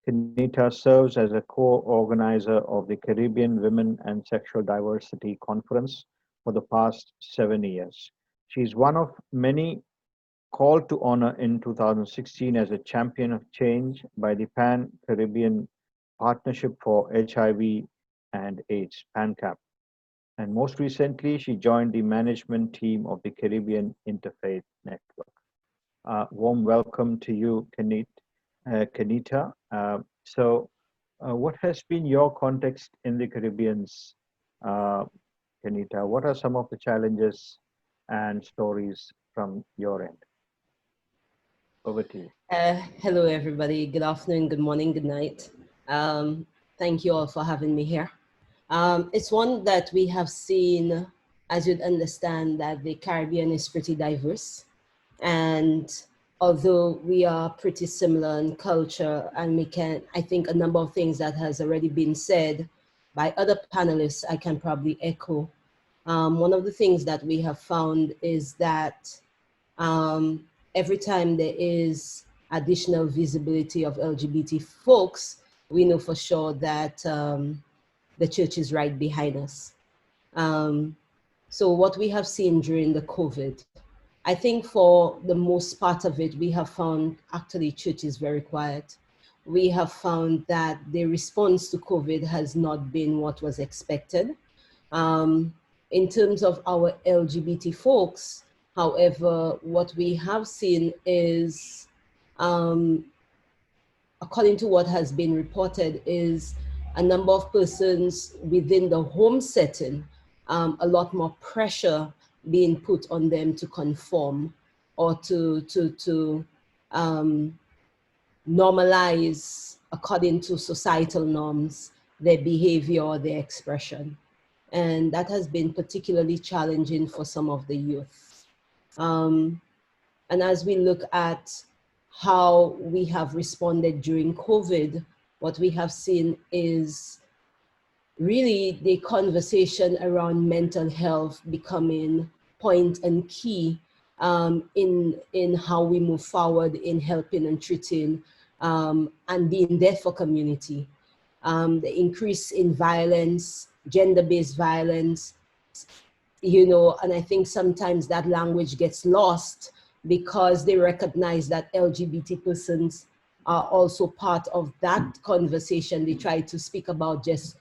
Kenita serves as a co-organizer of the Caribbean Women and Sexual Diversity Conference for the past 7 years. She is one of many called to honor in 2016 as a champion of change by the Pan-Caribbean Partnership for HIV and AIDS, PANCAP. And most recently, she joined the management team of the Caribbean Interfaith Network. Warm welcome to you, Kenita. What has been your context in the Caribbeans, Kenita? What are some of the challenges and stories from your end? Over to you. Hello, everybody. Good afternoon, good morning, good night. Thank you all for having me here. It's one that we have seen, as you'd understand, that the Caribbean is pretty diverse. And although we are pretty similar in culture, and I think a number of things that has already been said by other panelists, I can probably echo. One of the things that we have found is that every time there is additional visibility of LGBT folks, we know for sure that the church is right behind us. So what we have seen during the COVID, I think for the most part of it, we have found actually church is very quiet. We have found that the response to COVID has not been what was expected. In terms of our LGBT folks, however, what we have seen is, according to what has been reported, is a number of persons within the home setting, a lot more pressure being put on them to conform or to normalize according to societal norms their behavior or their expression. And that has been particularly challenging for some of the youth. And as we look at how we have responded during COVID, what we have seen is really the conversation around mental health becoming point and key in how we move forward in helping and treating and being there for community. The increase in violence, gender-based violence, and I think sometimes that language gets lost because they recognize that LGBT persons are also part of that conversation. They try to speak about just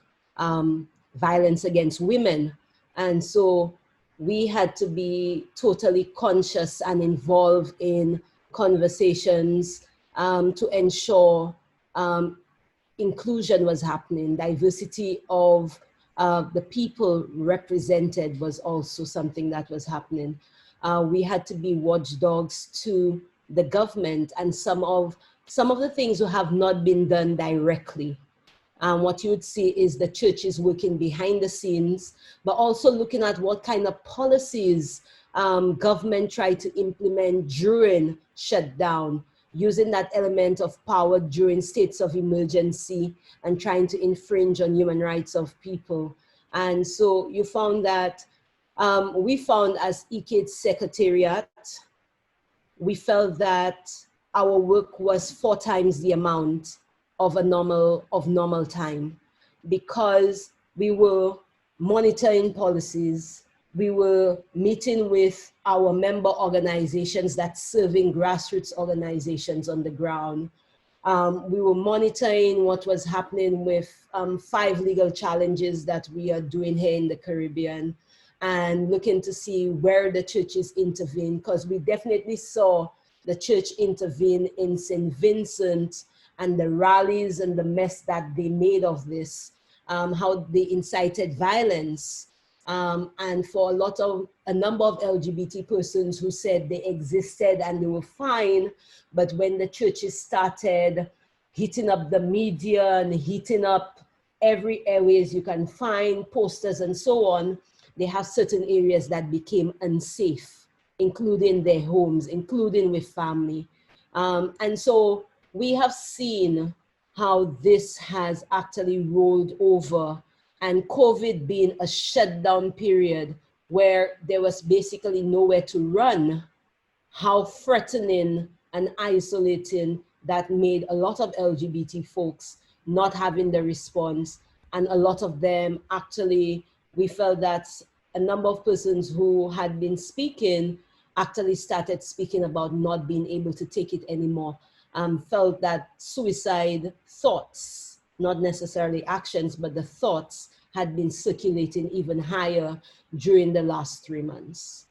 violence against women. And so we had to be totally conscious and involved in conversations to ensure inclusion was happening. Diversity of the people represented was also something that was happening. We had to be watchdogs to the government and some of the things that have not been done directly. What you would see is the church is working behind the scenes, but also looking at what kind of policies government tried to implement during shutdown, using that element of power during states of emergency and trying to infringe on human rights of people. And so you found that, we found as EKID's secretariat, we felt that our work was 4 times the amount of normal time, because we were monitoring policies, we were meeting with our member organizations that's serving grassroots organizations on the ground. We were monitoring what was happening with 5 legal challenges that we are doing here in the Caribbean, and looking to see where the churches intervene, because we definitely saw the church intervene in St. Vincent and the rallies and the mess that they made of this, how they incited violence. And for a number of LGBT persons who said they existed and they were fine, but when the churches started heating up the media and heating up every airways you can find, posters and so on, they have certain areas that became unsafe, including their homes, including with family. And so we have seen how this has actually rolled over, and COVID being a shutdown period where there was basically nowhere to run, how threatening and isolating that made a lot of LGBT folks not having the response. And a lot of them actually, we felt that a number of persons who had been speaking actually started speaking about not being able to take it anymore, felt that suicide thoughts, not necessarily actions, but the thoughts had been circulating even higher during the last 3 months.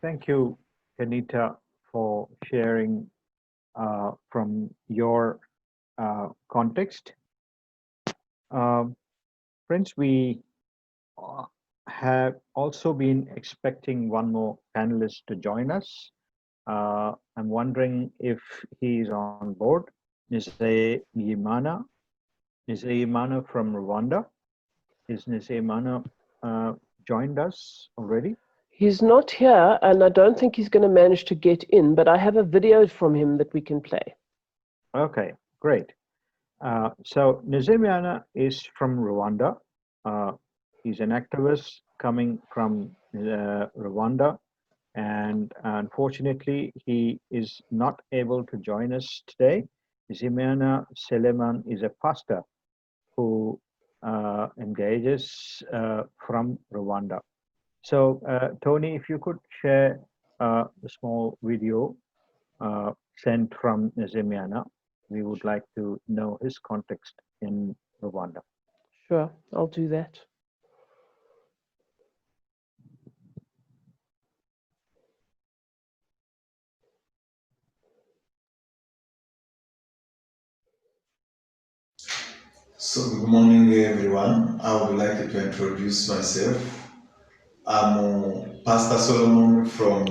Thank you, Kenita, for sharing from your context. Friends, we have also been expecting one more panelist to join us. I'm wondering if he is on board. Niseyimana from Rwanda. Is Niseyimana joined us already? He's not here, and I don't think he's going to manage to get in, but I have a video from him that we can play. Okay, great. So Niseyimana is from Rwanda. He's an activist coming from Rwanda, and unfortunately, he is not able to join us today. Niseyimana Seleman is a pastor who engages from Rwanda. So, Tony, if you could share a small video sent from Niseyimana, we would like to know his context in Rwanda. Sure, I'll do that. So good morning, everyone. I would like to introduce myself. I'm Pastor Solomon from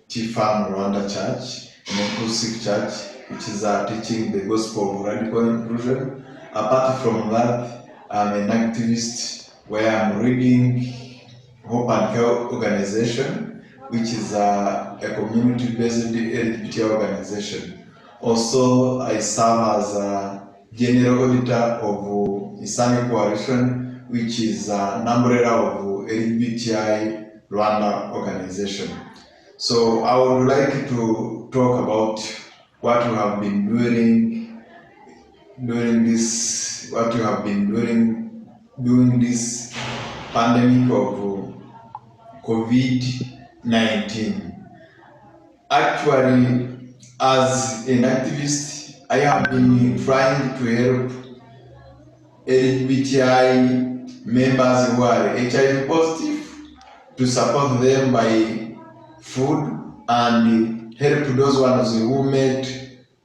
TFAM Rwanda Church, an inclusive church, which is teaching the gospel of radical inclusion. Apart from that, I'm an activist where I'm reading Hope and Care organization, which is a community-based LGBT organization. Also, I serve as a general auditor of Islamic Coalition, which is an umbrella of LGBTI Rwanda organization. So I would like to talk about what we have been doing during this pandemic of COVID-19. Actually, as an activist, I have been trying to help LGBTI members who are HIV positive, to support them by food and help those ones who met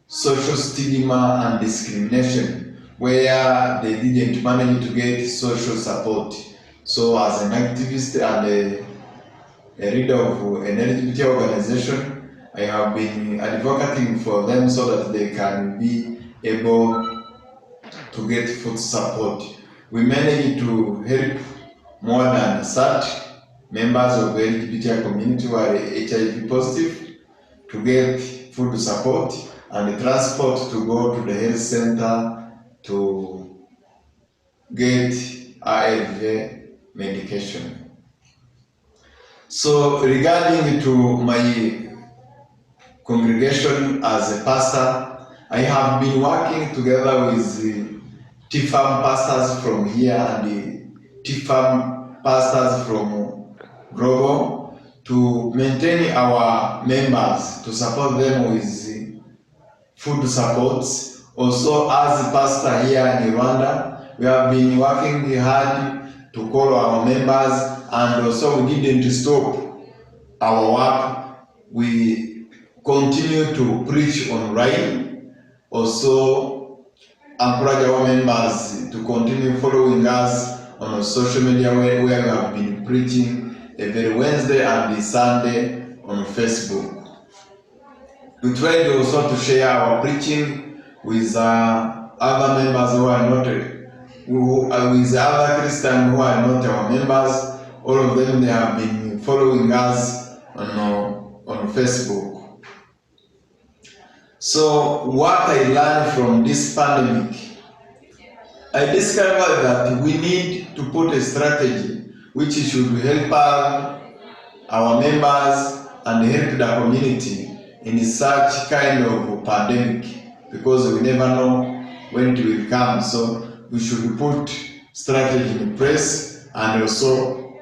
social stigma and discrimination where they didn't manage to get social support. So as an activist and a leader of an LGBT organization, I have been advocating for them so that they can be able to get food support. we managed to help more than 30 members of the LGBTI community who are HIV positive to get food support and transport to go to the health center to get ARV medication. So regarding to my congregation as a pastor, I have been working together with the TFAM pastors from here and the TFAM pastors from Global to maintain our members, to support them with food support. Also, as a pastor here in Rwanda, we have been working hard to call our members, and also we didn't stop our work. We continue to preach online. Also, encourage our members to continue following us on social media where we have been preaching every Wednesday and Sunday on Facebook. We tried also to share our preaching with other members who are not, with other Christians who are not our members. All of them, they have been following us on Facebook. So what I learned from this pandemic, I discovered that we need to put a strategy which should help our members and help the community in such kind of pandemic, because we never know when it will come. So we should put strategy in place, and also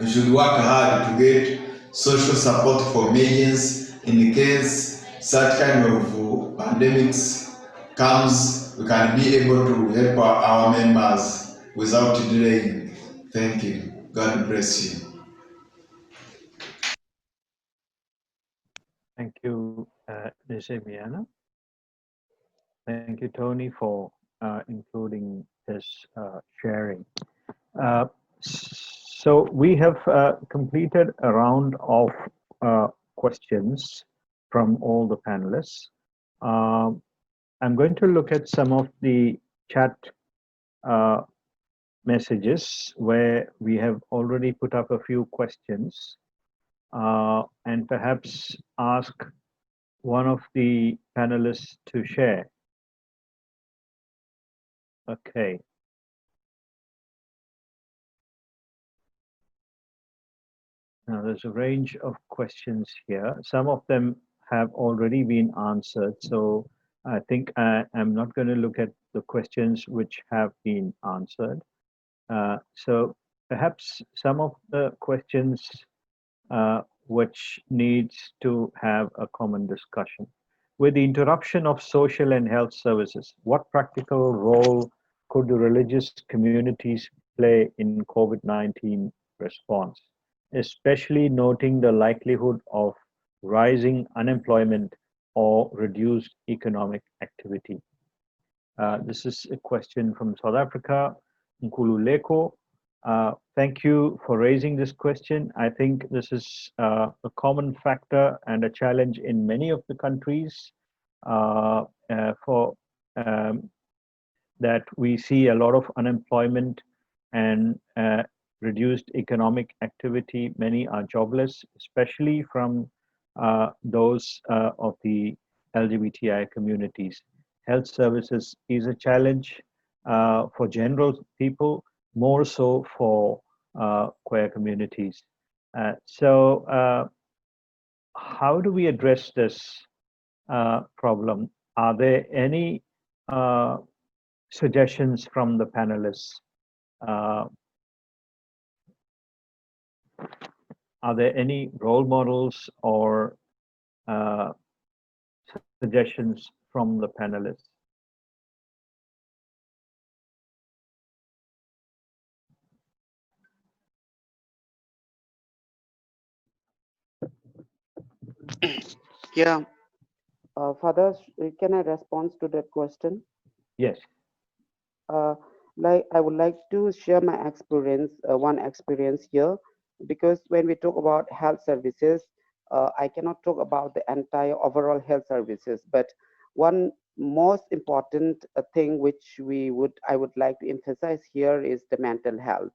we should work hard to get social support for millions in case such kind of pandemics comes. We can be able to help our members without delaying. Thank you. God bless you. Thank you, Nizamiana. Thank you, Tony, for including this sharing. So we have completed a round of questions from all the panelists. I'm going to look at some of the chat messages where we have already put up a few questions, and perhaps ask one of the panelists to share. Okay. Now there's a range of questions here. Some of them have already been answered, so I think I'm not going to look at the questions which have been answered. So perhaps some of the questions which needs to have a common discussion. With the interruption of social and health services, what practical role could the religious communities play in COVID-19 response, especially noting the likelihood of rising unemployment or reduced economic activity? This is a question from South Africa, Nkululeko. Thank you for raising this question. I think this is a common factor and a challenge in many of the countries that we see a lot of unemployment and reduced economic activity. Many are jobless, especially from those of the LGBTI communities. Health services is a challenge for general people, more so for queer communities. So how do we address this problem? Are there any suggestions from the panelists? Are there any role models or suggestions from the panelists? Yeah. Father, can I respond to that question? Yes. Like I would like to share my experience, one experience here, because when we talk about health services, I cannot talk about the entire overall health services, but one most important thing which I would like to emphasize here is the mental health,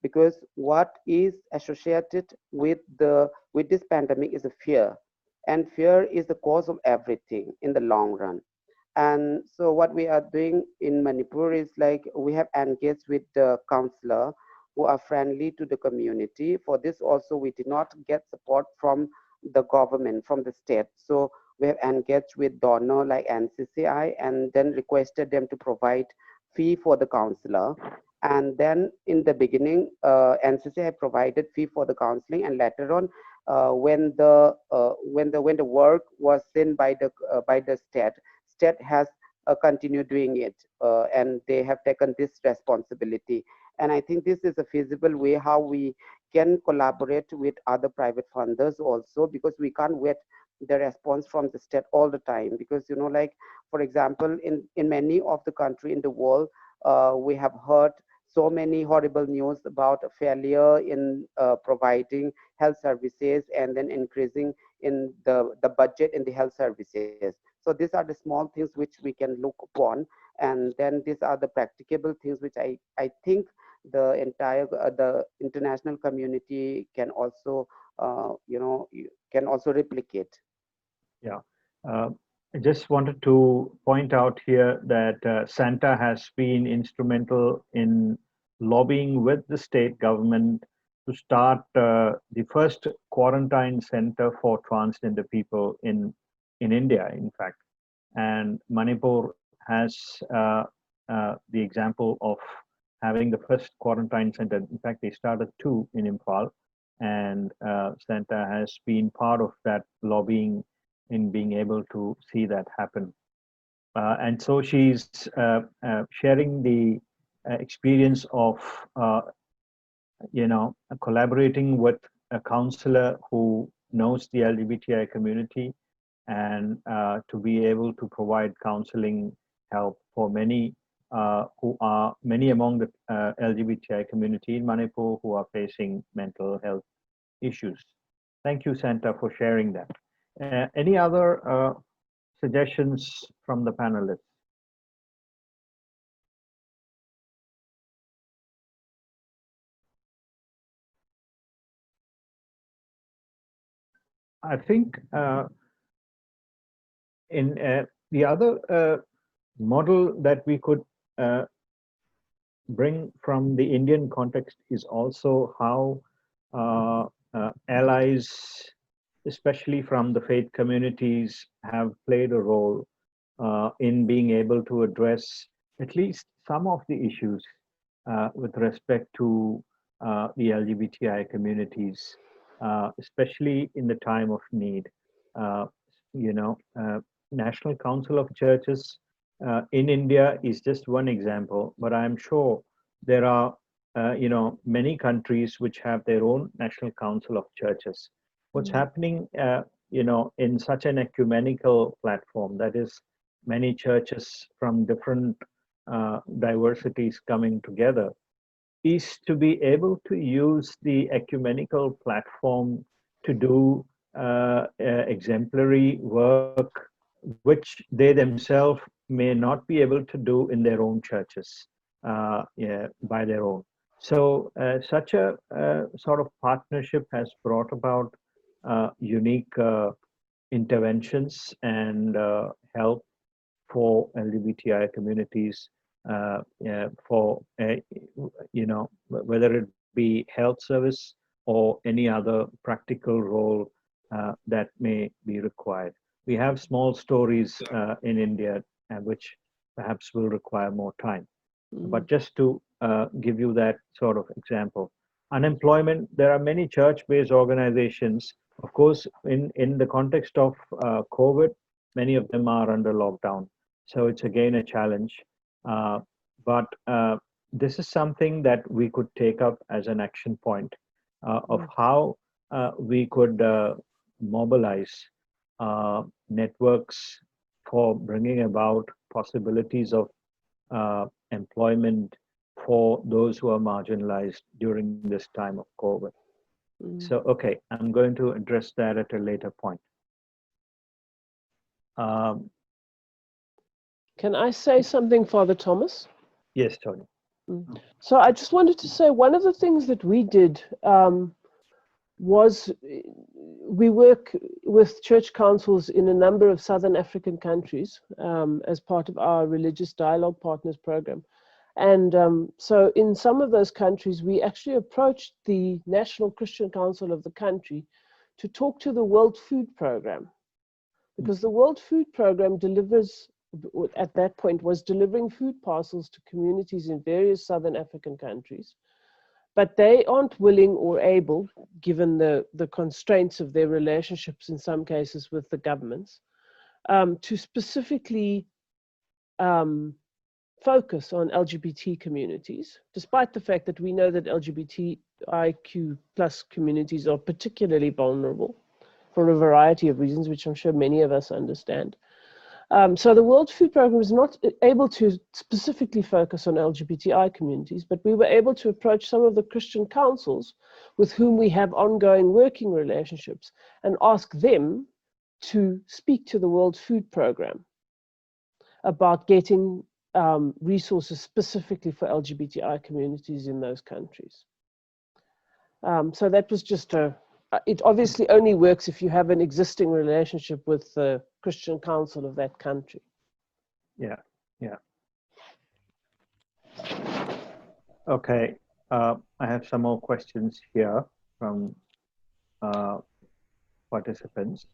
because what is associated with this pandemic is a fear, and fear is the cause of everything in the long run. And so what we are doing in Manipur is like we have engaged with the counselor who are friendly to the community. For this also, we did not get support from the government, from the state. So we have engaged with donor like NCCI and then requested them to provide fee for the counselor. And then in the beginning, NCCI provided fee for the counseling, and later on, when the work was seen by the state has continued doing it, and they have taken this responsibility. And I think this is a feasible way how we can collaborate with other private funders also, because we can't wait the response from the state all the time. Because, you know, like, for example, in many of the country in the world, we have heard so many horrible news about a failure in providing health services and then increasing in the budget in the health services. So these are the small things which we can look upon, and then these are the practicable things which I think the entire the international community can also can also replicate. Yeah. I just wanted to point out here that Santa has been instrumental in lobbying with the state government to start the first quarantine center for transgender people in India, in fact. And Manipur has the example of having the first quarantine center. In fact, they started 2 in Imphal, and Santa has been part of that lobbying in being able to see that happen. And so she's sharing the experience of, collaborating with a counselor who knows the LGBTI community, and to be able to provide counseling help for many among the LGBTI community in Manipur who are facing mental health issues. Thank you, Santa, for sharing that. Any other suggestions from the panelists? I think in the other model that we could bring from the Indian context is also how allies, especially from the faith communities, have played a role in being able to address at least some of the issues with respect to the LGBTI communities, especially in the time of need. National Council of Churches in India is just one example, but I'm sure there are many countries which have their own National Council of Churches. What's happening in such an ecumenical platform, that is many churches from different diversities coming together, is to be able to use the ecumenical platform to do exemplary work which they themselves may not be able to do in their own churches by their own. So such a sort of partnership has brought about unique interventions and help for LGBTI communities for whether it be health service or any other practical role that may be required. We have small stories in India which perhaps will require more time. But just to give you that sort of example. Unemployment, there are many church-based organizations. Of course, in the context of COVID, many of them are under lockdown. So it's again a challenge. But this is something that we could take up as an action point of how we could mobilize networks for bringing about possibilities of employment for those who are marginalized during this time of COVID. So, okay, I'm going to address that at a later point. Can I say something, Father Thomas? Yes, Tony. So I just wanted to say one of the things that we did was we work with church councils in a number of Southern African countries as part of our Religious Dialogue Partners program. And so in some of those countries, we actually approached the National Christian Council of the country to talk to the World Food Program, because the World Food Program delivers, at that point, was delivering food parcels to communities in various Southern African countries. But they aren't willing or able, given the constraints of their relationships in some cases with the governments, to specifically focus on LGBT communities, despite the fact that we know that LGBTIQ plus communities are particularly vulnerable for a variety of reasons, which I'm sure many of us understand. So the World Food Program is not able to specifically focus on LGBTI communities, but we were able to approach some of the Christian councils with whom we have ongoing working relationships and ask them to speak to the World Food Program about getting resources specifically for LGBTI communities in those countries. So that was just it obviously only works if you have an existing relationship with the Christian Council of that country. Yeah, yeah. Okay, I have some more questions here from participants.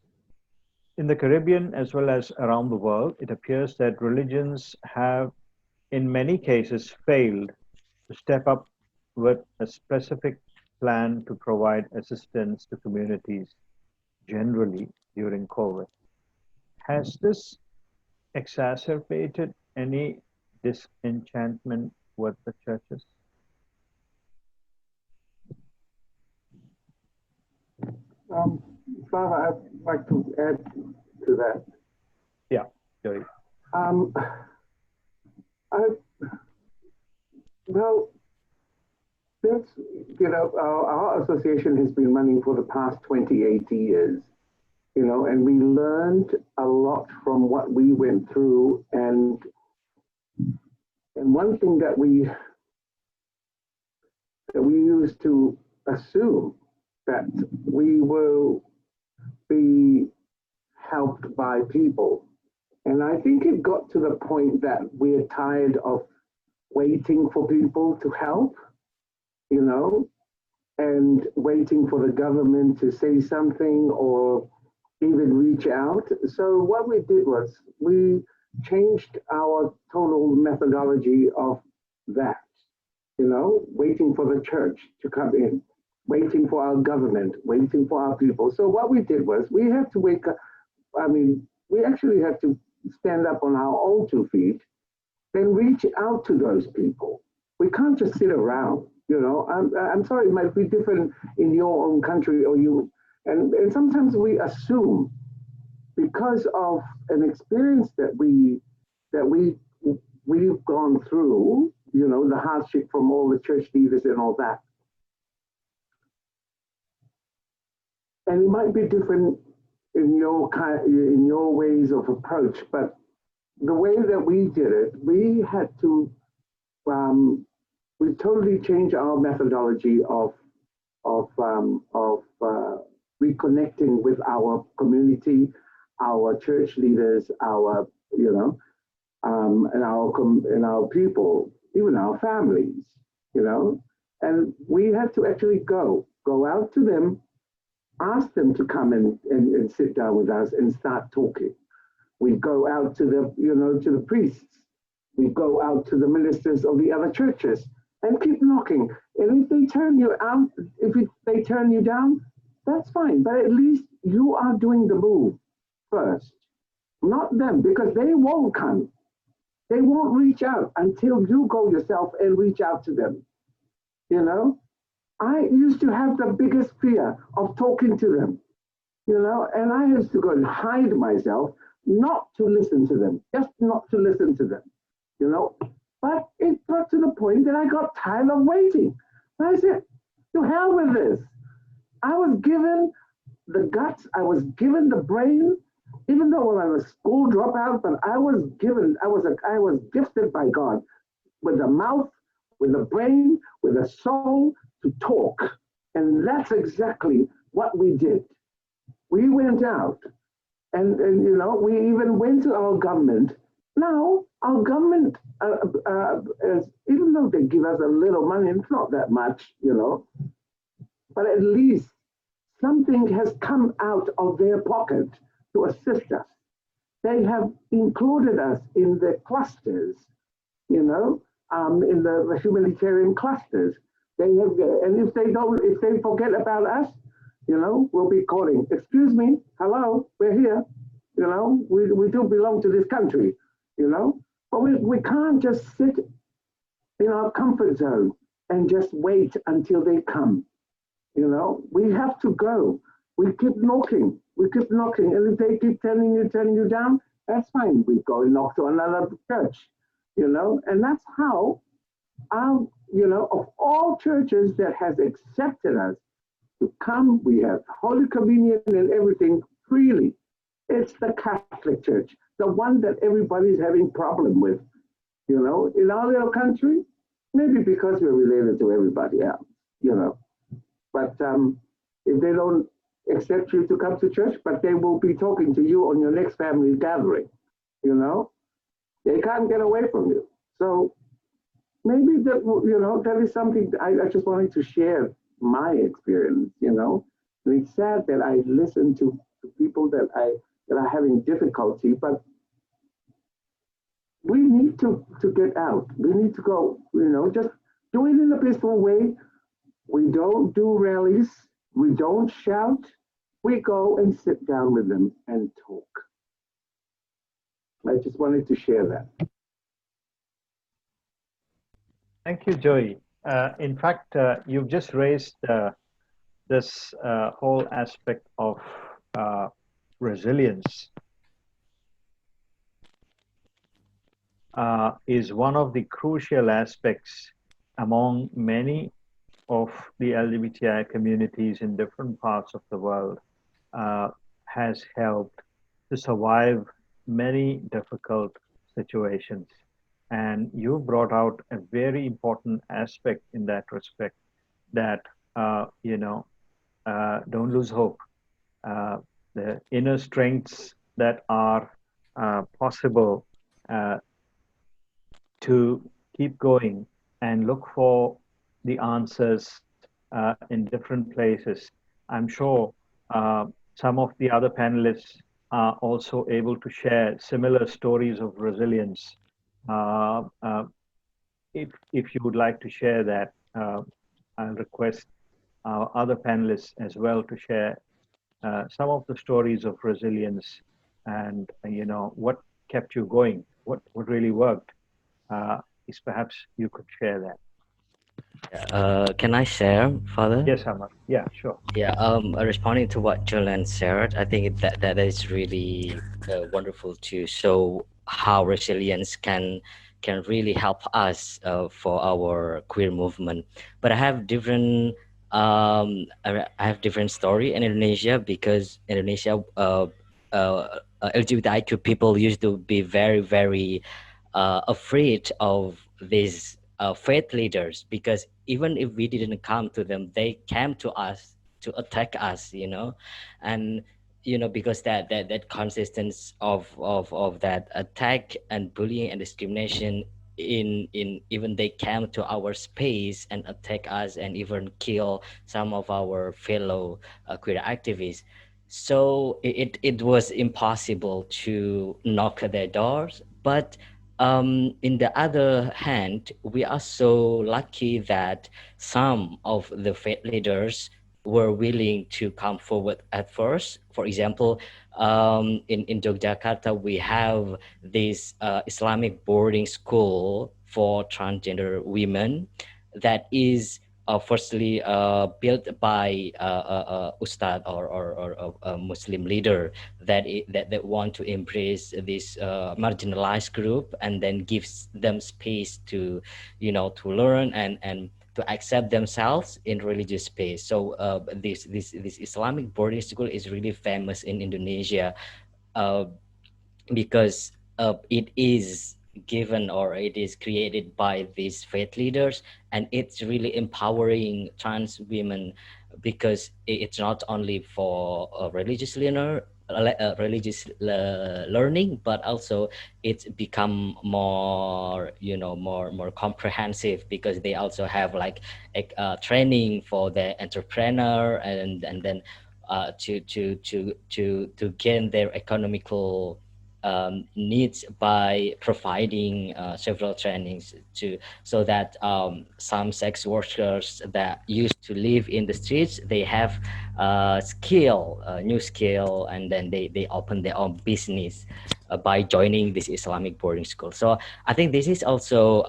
In the Caribbean, as well as around the world, it appears that religions have, in many cases, failed to step up with a specific plan to provide assistance to communities generally during COVID. Has this exacerbated any disenchantment with the churches? Father, I'd like to add to that. Yeah, Joey. Well, since, our association has been running for the past 28 years, and we learned a lot from what we went through. And one thing that we used to assume that we will be helped by people. And I think it got to the point that we're tired of waiting for people to help, and waiting for the government to say something or even reach out. So what we did was we changed our total methodology of that, waiting for the church to come in, waiting for our government, waiting for our people. So what we did was we had to wake up, we actually had to stand up on our own 2 feet and reach out to those people. We can't just sit around, I'm sorry, it might be different in your own country or you, and sometimes we assume because of an experience that we've gone through, the hardship from all the church leaders and all that. And it might be different in your ways of approach, but the way that we did it, we had to, we totally changed our methodology of reconnecting with our community, our church leaders, our, and our people, even our families, and we had to actually go out to them, ask them to come and sit down with us and start talking. We go out to to the priests. We go out to the ministers of the other churches and keep knocking. And if they turn you out, they turn you down, that's fine. But at least you are doing the move first, not them, because they won't come. They won't reach out until you go yourself and reach out to them. I used to have the biggest fear of talking to them, and I used to go and hide myself, not to listen to them, just not to listen to them, But it got to the point that I got tired of waiting. I said, to hell with this. I was given the guts, I was given the brain, Even though I was a school dropout, but I was gifted by God with a mouth, with a brain, with a soul to talk. And that's exactly what we did. We went out and we even went to our government. Now, our government, even though they give us a little money, it's not that much, but at least something has come out of their pocket to assist us. They have included us in the clusters, in the humanitarian clusters. They have, and if they forget about us, we'll be calling, excuse me, hello, we're here, we do belong to this country, but we can't just sit in our comfort zone and just wait until they come. We have to go. We keep knocking. And if they keep turning you down, that's fine. We go and knock to another church, and that's how our, of all churches that has accepted us to come, we have Holy Communion and everything freely. It's the Catholic Church, the one that everybody's having problem with, in our little country, maybe because we're related to everybody else, But if they don't accept you to come to church, but they will be talking to you on your next family gathering, they can't get away from you. So maybe that, that is something I just wanted to share my experience, And it's sad that I listen to people that are having difficulty, but we need to get out. We need to go, just do it in a peaceful way. We don't do rallies. We don't shout. We go and sit down with them and talk. I just wanted to share that. Thank you, Joey. In fact, you've just raised this whole aspect of resilience. Is one of the crucial aspects among many of the LGBTI communities in different parts of the world, has helped to survive many difficult situations. And you brought out a very important aspect in that respect, that, don't lose hope. The inner strengths that are possible to keep going and look for the answers in different places. I'm sure some of the other panelists are also able to share similar stories of resilience. If you would like to share that, I'll request our other panelists as well to share some of the stories of resilience and what kept you going, what really worked. Is perhaps you could share that. Can I share, Father? Yes, Amar. Yeah, sure. Yeah, responding to what Julian shared, I think that is really wonderful to show how resilience can really help us for our queer movement. But I have different story in Indonesia, because Indonesia LGBTIQ people used to be very, very afraid of these faith leaders, because even if we didn't come to them, they came to us to attack us, and because that consistence of that attack and bullying and discrimination, in even they came to our space and attack us and even kill some of our fellow queer activists. So it was impossible to knock their doors. But in the other hand, we are so lucky that some of the faith leaders were willing to come forward at first. For example, in Yogyakarta, we have this Islamic boarding school for transgender women that is firstly built by ustad or a Muslim leader that want to embrace this marginalized group, and then gives them space to to learn and to accept themselves in religious space. So this Islamic boarding school is really famous in Indonesia. because it is given or it is created by these faith leaders, and it's really empowering trans women because it's not only for religious learning, but also it's become more, more comprehensive, because they also have like training for the entrepreneur, and then to gain their economical needs by providing several trainings so that some sex workers that used to live in the streets, they have new skill, and then they open their own business by joining this Islamic boarding school. So I think this is also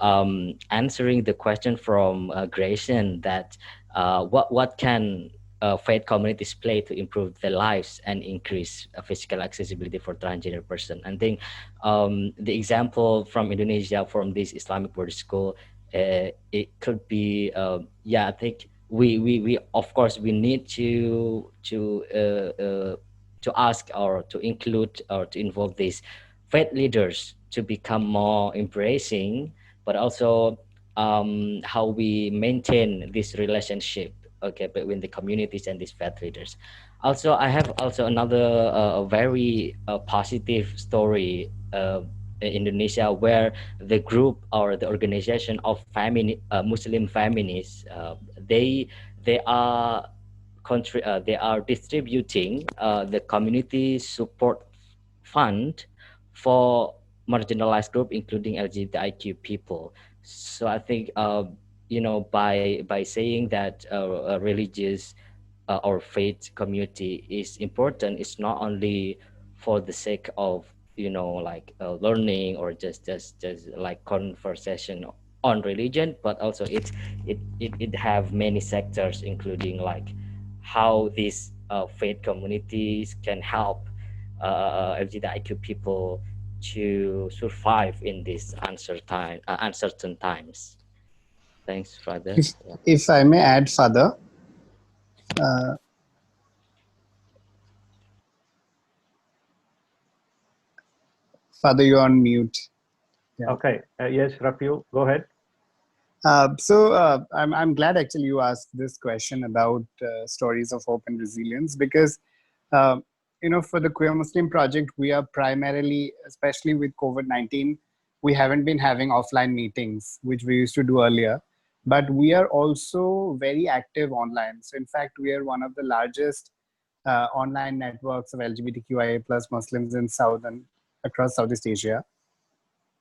answering the question from Grayson, that what can faith communities play to improve their lives and increase physical accessibility for transgender person. I think the example from Indonesia, from this Islamic boarding school, it could be I think we of course we need to ask or to include or to involve these faith leaders to become more embracing, but also how we maintain this relationship, okay, between the communities and these faith leaders. Also, I have also another very positive story in Indonesia, where the group or the organization of Muslim feminists, they are they are distributing the community support fund for marginalized group, including LGBTIQ people. So I think by saying that religious or faith community is important, it's not only for the sake of learning or just like conversation on religion, but also it have many sectors, including like how these faith communities can help LGBTIQ people to survive in these uncertain times. Thanks, Father. If I may add, Father, Father, you're on mute. Yeah. Okay. Yes, Rafiu, go ahead. I'm glad actually you asked this question about stories of hope and resilience, because for the Queer Muslim Project, we are primarily, especially with COVID-19, we haven't been having offline meetings, which we used to do earlier, but we are also very active online. So in fact, we are one of the largest online networks of LGBTQIA plus Muslims in across Southeast Asia.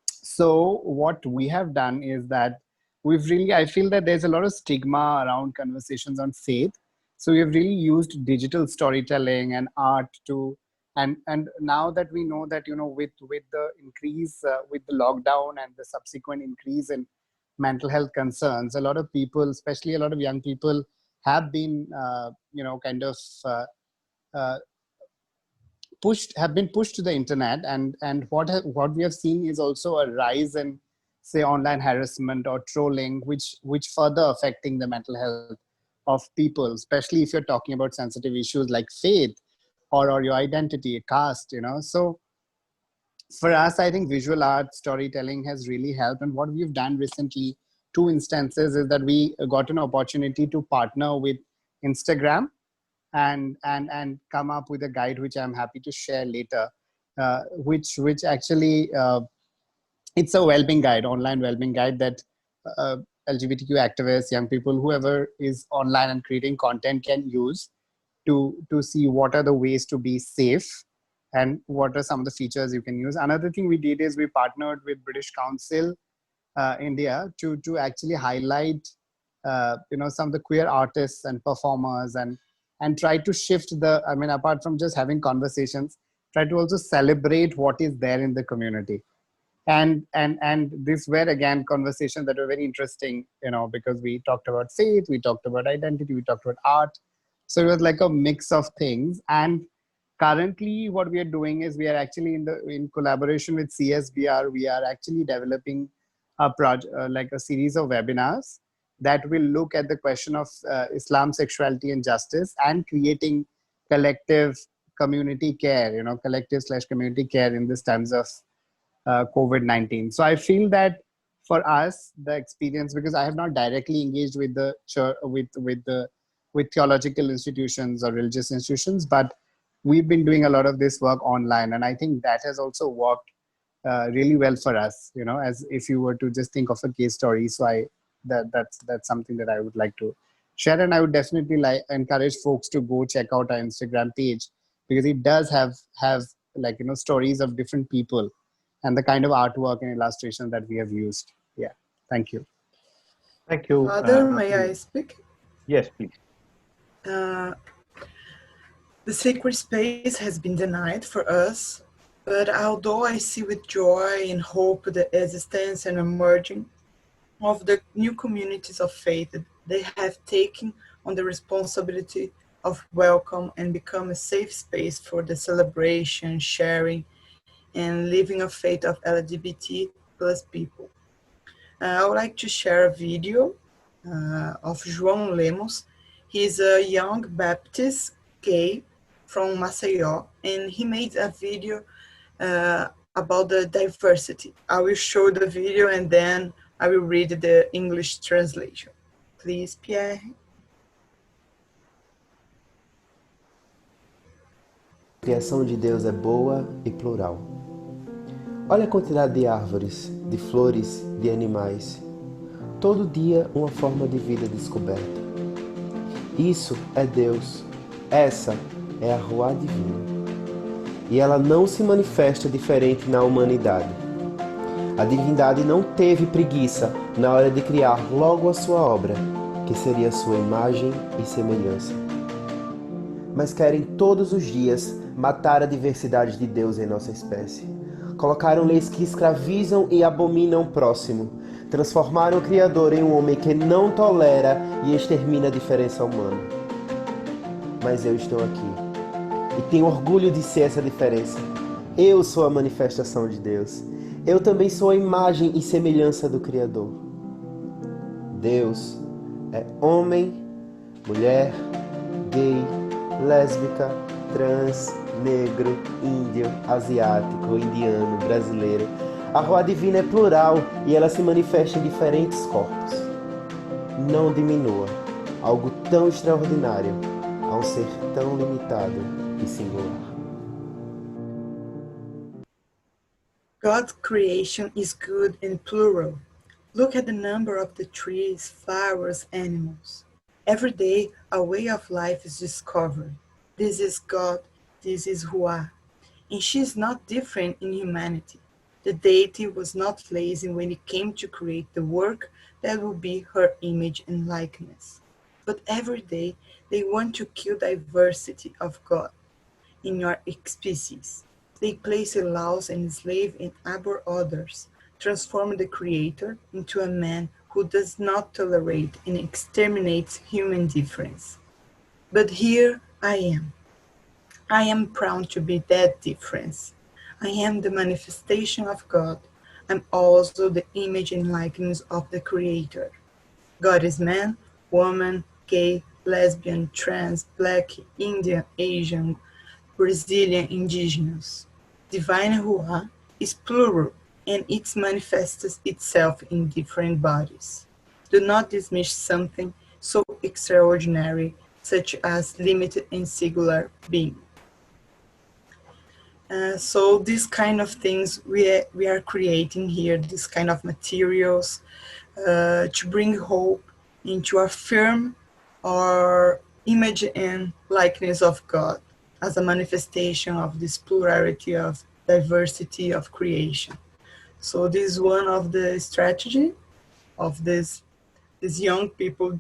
So what we have done is that I feel that there's a lot of stigma around conversations on faith. So we have really used digital storytelling and art and now that we know that, with the increase, with the lockdown and the subsequent increase in mental health concerns, a lot of people, especially a lot of young people, have been, pushed to the internet, and what we have seen is also a rise in, say, online harassment or trolling, which further affecting the mental health of people, especially if you're talking about sensitive issues like faith or your identity, caste, So for us, I think visual art storytelling has really helped. And what we've done recently, 2 instances, is that we got an opportunity to partner with Instagram and come up with a guide, which I'm happy to share later, which actually it's a well-being guide, online well-being guide that LGBTQ activists, young people, whoever is online and creating content can use to see what are the ways to be safe and what are some of the features you can use. Another thing we did is we partnered with British Council India to actually highlight some of the queer artists and performers and try to shift apart from just having conversations, try to also celebrate what is there in the community. And these were again conversations that were very interesting, because we talked about faith, we talked about identity, we talked about art. So it was like a mix of things. And currently what we are doing is we are actually in collaboration with CSBR, we are actually developing a project, like a series of webinars that will look at the question of Islam, sexuality and justice, and creating collective community care, you know, collective/community care in these times of COVID-19. So I feel that for us, the experience, because I have not directly engaged with the church, with theological institutions or religious institutions, but we've been doing a lot of this work online, and I think that has also worked really well for us. You know, as if you were to just think of a case story. So that's something that I would like to share, and I would definitely encourage folks to go check out our Instagram page, because it does have like, you know, stories of different people and the kind of artwork and illustration that we have used. Yeah, thank you. Thank you. Father, may I speak? Yes, please. The sacred space has been denied for us, but although I see with joy and hope the existence and emerging of the new communities of faith, they have taken on the responsibility of welcome and become a safe space for the celebration, sharing, and living of faith of LGBT plus people. I would like to share a video of João Lemos. He's a young Baptist gay from Maceió, and he made a video about the diversity. I will show the video and then I will read the English translation. Please, Pierre. A criação de Deus é boa e plural. Olha a quantidade de árvores, de flores, de animais. Todo dia uma forma de vida descoberta. Isso é Deus. Essa é a Ruá Divina. E ela não se manifesta diferente na humanidade. A divindade não teve preguiça na hora de criar logo a sua obra, que seria sua imagem e semelhança. Mas querem todos os dias matar a diversidade de Deus em nossa espécie. Colocaram leis que escravizam e abominam o próximo. Transformaram o Criador em um homem que não tolera e extermina a diferença humana. Mas eu estou aqui e tenho orgulho de ser essa diferença. Eu sou a manifestação de Deus. Eu também sou a imagem e semelhança do Criador. Deus é homem, mulher, gay, lésbica, trans, negro, índio, asiático, indiano, brasileiro. A Ruá Divina é plural e ela se manifesta em diferentes corpos. Não diminua algo tão extraordinário a um ser tão limitado e singular. God's creation is good and plural. Look at the number of the trees, flowers, animals. Every day, a way of life is discovered. This is God, this is Ruá. And she is not different in humanity. The deity was not lazy when it came to create the work that will be her image and likeness. But every day, they want to kill diversity of God in your species. They place laws and enslave and abhor others, transform the Creator into a man who does not tolerate and exterminates human difference. But here I am. I am proud to be that difference. I am the manifestation of God. I'm also the image and likeness of the Creator. God is man, woman, gay, lesbian, trans, black, Indian, Asian, Brazilian, indigenous. Divine Ruá is plural and it manifests itself in different bodies. Do not dismiss something so extraordinary, such as limited and singular being. So these kind of things we are creating here, this kind of materials to bring hope and to affirm our image and likeness of God as a manifestation of this plurality of diversity of creation. So this is one of the strategy of this young people,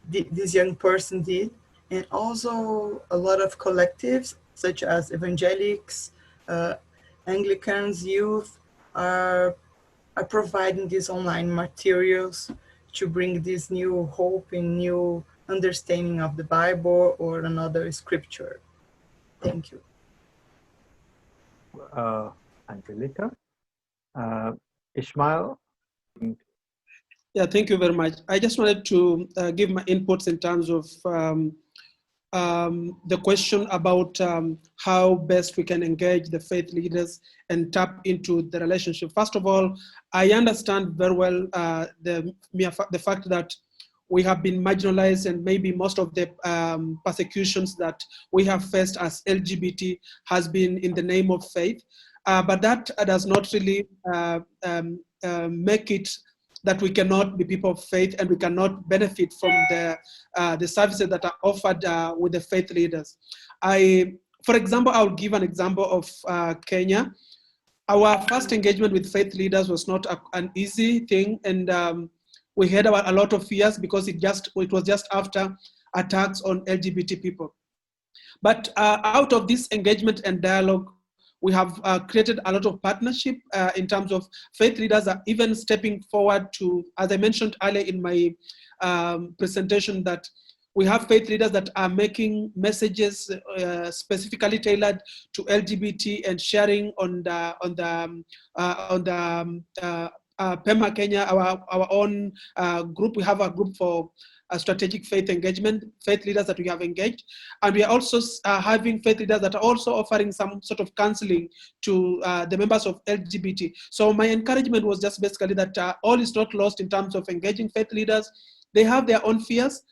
this young person did, and also a lot of collectives such as evangelics, Anglicans, youth are providing these online materials to bring this new hope and new understanding of the Bible or another scripture. Thank you. Angelica. Ishmael. Yeah, thank you very much. I just wanted to give my inputs in terms of the question about how best we can engage the faith leaders and tap into the relationship. First of all, I understand very well the fact that we have been marginalized, and maybe most of the persecutions that we have faced as LGBT has been in the name of faith. But that does not really make it that we cannot be people of faith and we cannot benefit from the services that are offered with the faith leaders. For example, I'll give an example of Kenya. Our first engagement with faith leaders was not an easy thing, and we had a lot of fears because it was just after attacks on LGBT people. But out of this engagement and dialogue, we have created a lot of partnership in terms of faith leaders are even stepping forward to, as I mentioned earlier in my presentation, that we have faith leaders that are making messages specifically tailored to LGBT and sharing on the PEMA Kenya, our own group. We have a group for strategic faith engagement, faith leaders that we have engaged. And we are also having faith leaders that are also offering some sort of counseling to the members of LGBT. So my encouragement was just basically that all is not lost in terms of engaging faith leaders. They have their own fears,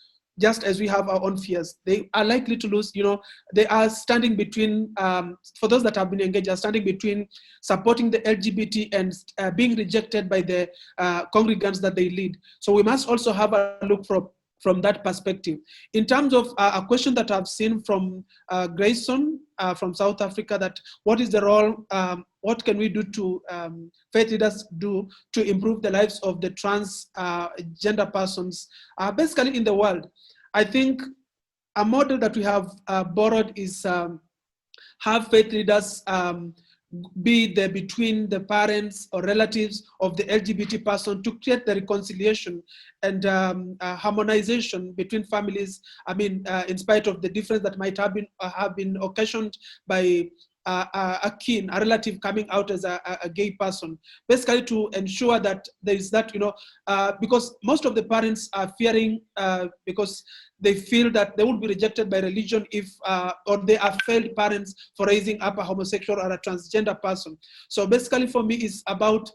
just as we have our own fears. They are likely to lose, they are standing between, for those that have been engaged, are standing between supporting the LGBT and being rejected by the congregants that they lead. So we must also have a look from that perspective. In terms of a question that I've seen from Grayson from South Africa, that what is the role, what can we do to, faith leaders do to improve the lives of the transgender persons, basically in the world. I think a model that we have borrowed is have faith leaders be there between the parents or relatives of the LGBT person to create the reconciliation and harmonization between families. I mean, in spite of the difference that might have been occasioned by a relative coming out as a gay person, basically to ensure that there is that, because most of the parents are fearing because they feel that they will be rejected by religion if, or they are failed parents for raising up a homosexual or a transgender person. So basically for me, it's about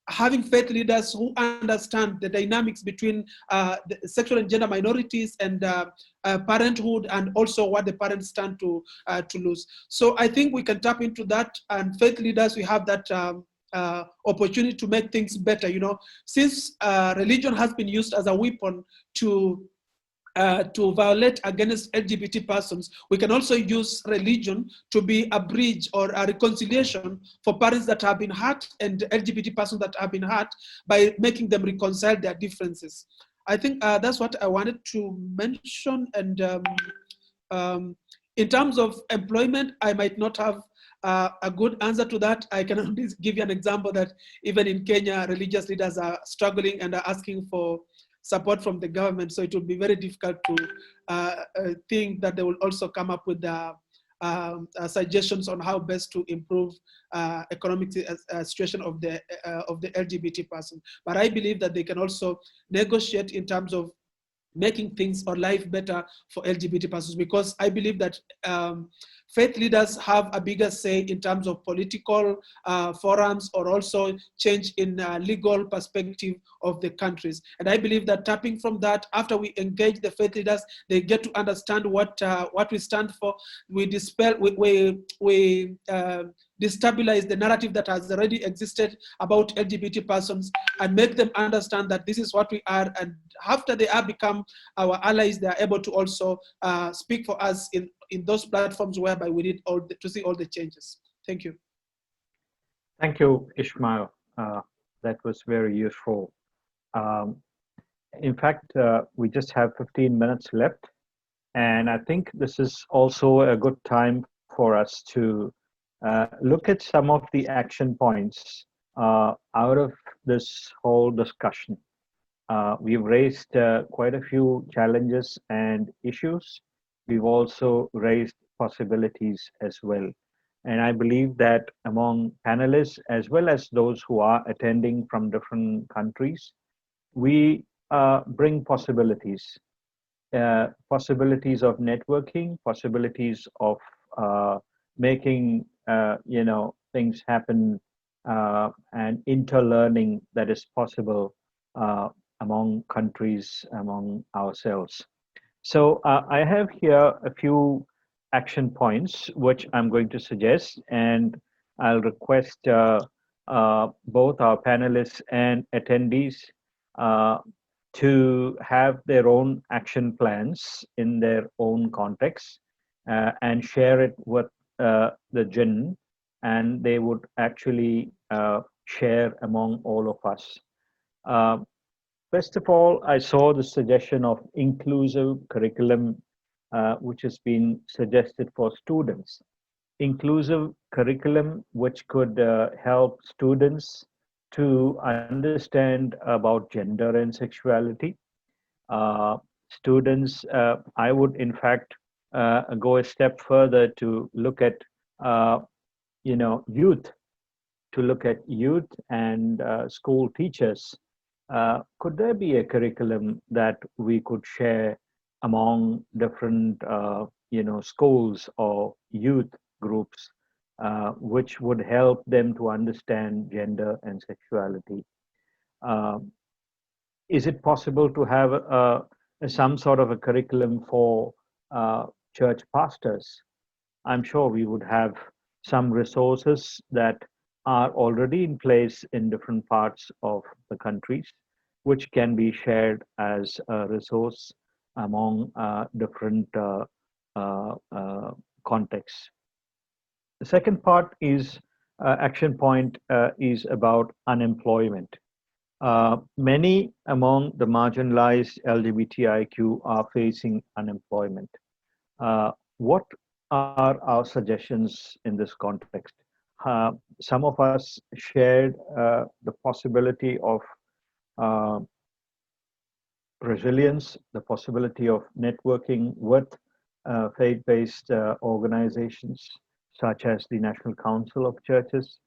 having faith leaders who understand the dynamics between the sexual and gender minorities and parenthood, and also what the parents stand to lose. So I think we can tap into that, and faith leaders, we have that opportunity to make things better. Since religion has been used as a weapon to violate against LGBT persons, we can also use religion to be a bridge or a reconciliation for parents that have been hurt and LGBT persons that have been hurt, by making them reconcile their differences. I think that's what I wanted to mention. And in terms of employment, I might not have a good answer to that. I can only give you an example that even in Kenya, religious leaders are struggling and are asking for support from the government. So it would be very difficult to think that they will also come up with suggestions on how best to improve economic situation of the LGBT person. But I believe that they can also negotiate in terms of making things or life better for LGBT persons, because I believe that faith leaders have a bigger say in terms of political forums, or also change in legal perspective of the countries. And I believe that tapping from that, after we engage the faith leaders, they get to understand what we stand for. We dispel, we destabilize the narrative that has already existed about LGBT persons, and make them understand that this is what we are. And after they have become our allies, they are able to also speak for us in those platforms whereby we need to see all the changes. Thank you. Thank you, Ishmael. That was very useful. In fact, we just have 15 minutes left. And I think this is also a good time for us to look at some of the action points out of this whole discussion. We've raised quite a few challenges and issues. We've also raised possibilities as well. And I believe that among panelists, as well as those who are attending from different countries, we bring possibilities. possibilities of networking, possibilities of making things happen, and interlearning that is possible among countries, among ourselves. So I have here a few action points which I'm going to suggest, and I'll request both our panelists and attendees uh, to have their own action plans in their own context and share it with the GIN, and they would actually share among all of us. Uh, First of all, I saw the suggestion of inclusive curriculum, which has been suggested for students. Inclusive curriculum, which could help students to understand about gender and sexuality. Students, I would in fact go a step further to look at, youth, to look at youth and school teachers. Could there be a curriculum that we could share among different, schools or youth groups, which would help them to understand gender and sexuality? Um, is it possible to have some sort of a curriculum for church pastors? I'm sure we would have some resources that are already in place in different parts of the countries, which can be shared as a resource among different contexts. The second part is action point is about unemployment. Many among the marginalized LGBTIQ are facing unemployment. What are our suggestions in this context? Some of us shared the possibility of uh, resilience, the possibility of networking with faith-based organizations such as the National Council of Churches.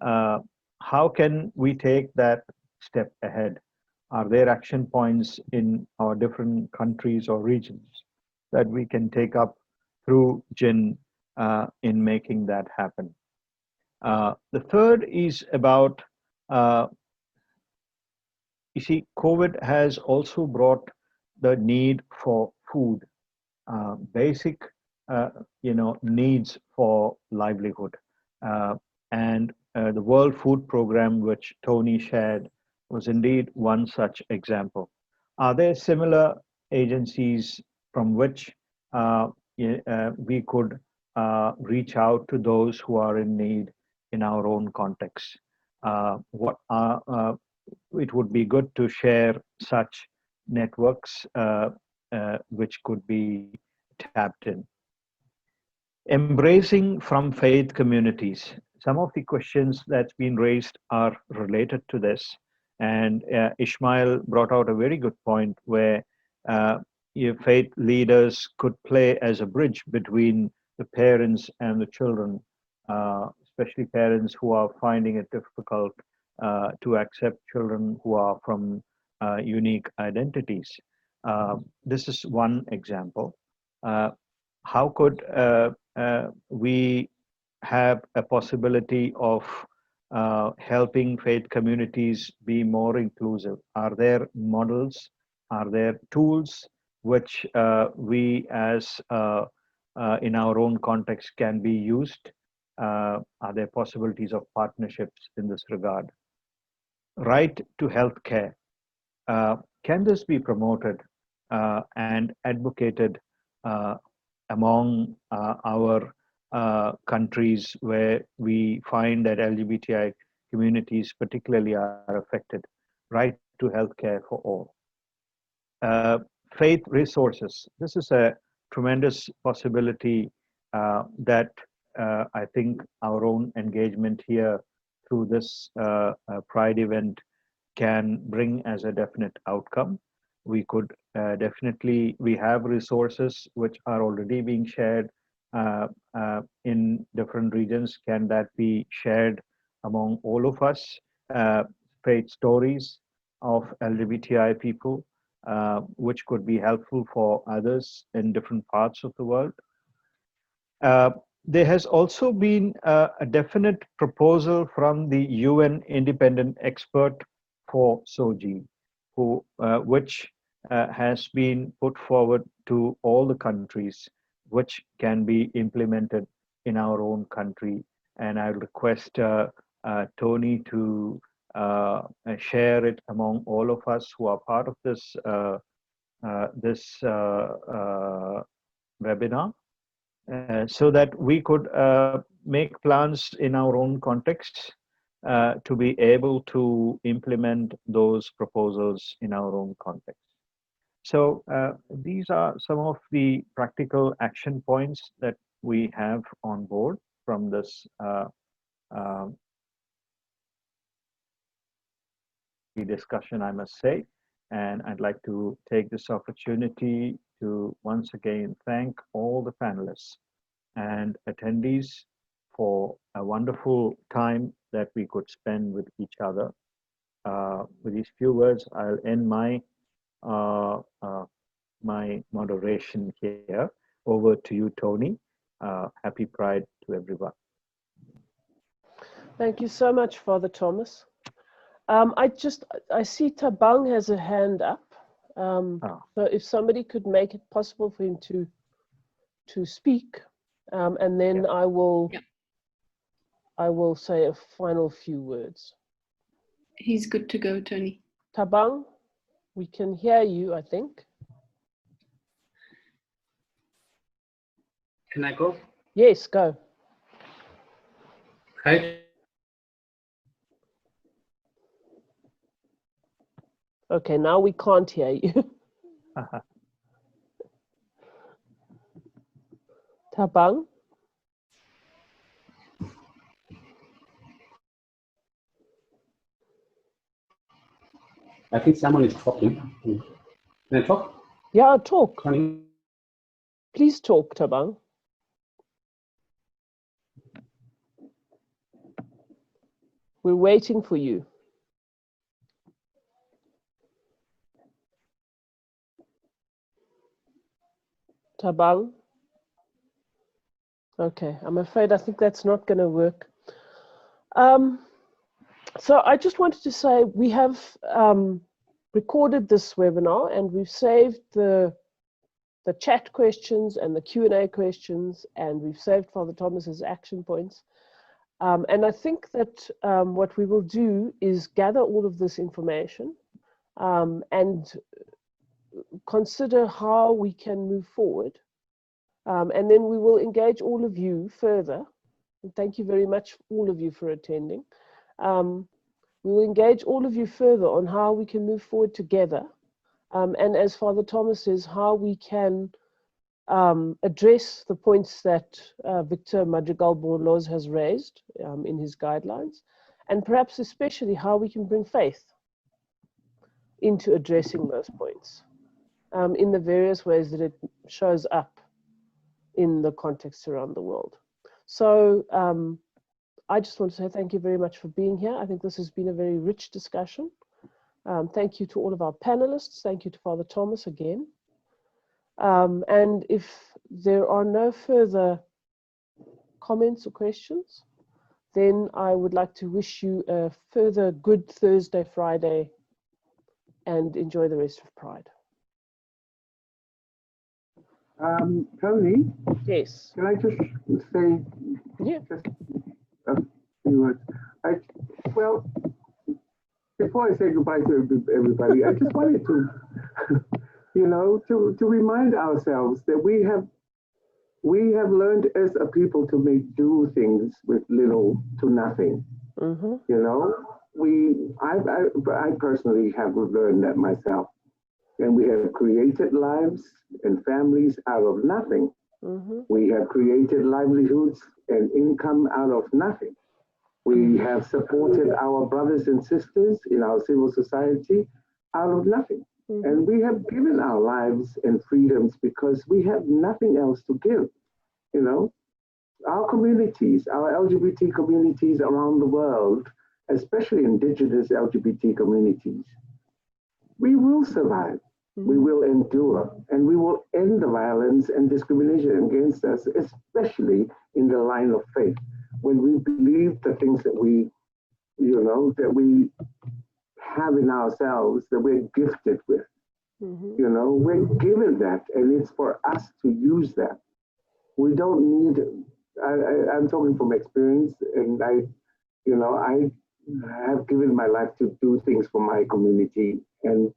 How can we take that step ahead? Are there action points in our different countries or regions that we can take up through GIN in making that happen? The third is about, you see, COVID has also brought the need for food, basic, needs for livelihood. And the World Food Program, which Tony shared, was indeed one such example. Are there similar agencies from which we could reach out to those who are in need in our own context? It would be good to share such networks which could be tapped in. Embracing from faith communities. Some of the questions that's been raised are related to this. And Ishmael brought out a very good point where faith leaders could play as a bridge between the parents and the children, especially parents who are finding it difficult to accept children who are from unique identities. This is one example. How could we have a possibility of helping faith communities be more inclusive? Are there models? Are there tools which we as in our own context can be used? Are there possibilities of partnerships in this regard? Right to health care. Can this be promoted and advocated among our countries where we find that LGBTI communities particularly are affected? Right to healthcare for all. Faith resources. This is a tremendous possibility that I think our own engagement here through this Pride event can bring as a definite outcome. We could definitely, we have resources which are already being shared in different regions. Can that be shared among all of us? Faith stories of LGBTI people, which could be helpful for others in different parts of the world. There has also been a definite proposal from the UN independent expert for SOGI, which has been put forward to all the countries, which can be implemented in our own country. And I request Tony to share it among all of us who are part of this webinar, so that we could make plans in our own context to be able to implement those proposals in our own context. So these are some of the practical action points that we have on board from this discussion, I must say. And I'd like to take this opportunity to once again thank all the panelists and attendees for a wonderful time that we could spend with each other. With these few words, I'll end my my moderation here. Over to you, Tony. Happy Pride to everyone. Thank you so much, Father Thomas. I see Tabang has a hand up. So if somebody could make it possible for him to speak, and then I will say a final few words. He's good to go, Tony. Tabang, we can hear you, I think. Can I go? Yes, go. Hi. Okay, now we can't hear you. Tabang? I think someone is talking. Can I talk? Yeah, talk. Please talk, Tabang. We're waiting for you. Tabang? Okay, I'm afraid I think that's not going to work. So I just wanted to say we have recorded this webinar and we've saved the chat questions and the Q&A questions, and we've saved Father Thomas's action points. And I think that what we will do is gather all of this information and consider how we can move forward. And then we will engage all of you further. And thank you very much, all of you, for attending. We will engage all of you further on how we can move forward together. And as Father Thomas says, how we can address the points that Victor Madrigal-Borloz has raised in his guidelines, and perhaps especially how we can bring faith into addressing those points in the various ways that it shows up in the context around the world. So I just want to say thank you very much for being here. I think this has been a very rich discussion. Thank you to all of our panelists. Thank you to Father Thomas again. And if there are no further comments or questions, then I would like to wish you a further good Thursday, Friday, and enjoy the rest of Pride. Tony? Yes. Can I just say just a few words? Well, before I say goodbye to everybody, I just wanted to, you know, to remind ourselves that we have learned as a people to make do things with little to nothing. Mm-hmm. You know, I personally have learned that myself. And we have created lives and families out of nothing. Mm-hmm. We have created livelihoods and income out of nothing. We have supported our brothers and sisters in our civil society out of nothing. Mm-hmm. And we have given our lives and freedoms because we have nothing else to give. You know, our communities, our LGBT communities around the world, especially indigenous LGBT communities, we will survive. we will endure, and we will end the violence and discrimination against us, especially in the line of faith, when we believe the things that we, that we have in ourselves, that we're gifted with. We're given that, and it's for us to use that. We don't need, I'm talking from experience, and I have given my life to do things for my community, and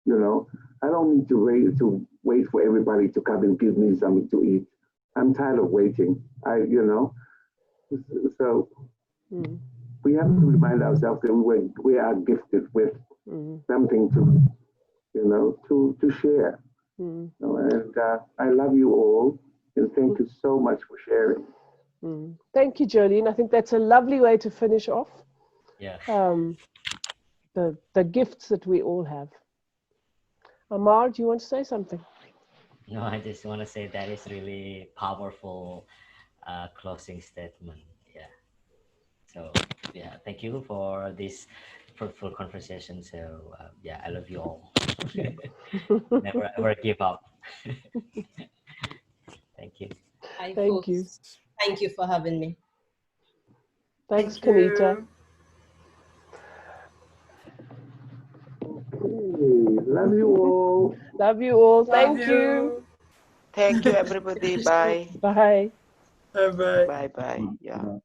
I don't need to wait for everybody to come and give me something to eat. I'm tired of waiting. So we have to remind ourselves that we are gifted with something to share. And I love you all, and thank you so much for sharing. Thank you, Jolene. I think that's a lovely way to finish off. Yeah. The gifts that we all have. Amar, do you want to say something? No, I just want to say that is really powerful closing statement. Yeah. So yeah, thank you for this fruitful conversation. So yeah, I love you all. Never ever give up. Thank you. Thank you. Thank you for having me. Thanks, Kanita. Love you all. Love you all. Thank you. Thank you, everybody. Bye. Bye. Bye-bye. Bye-bye. Yeah.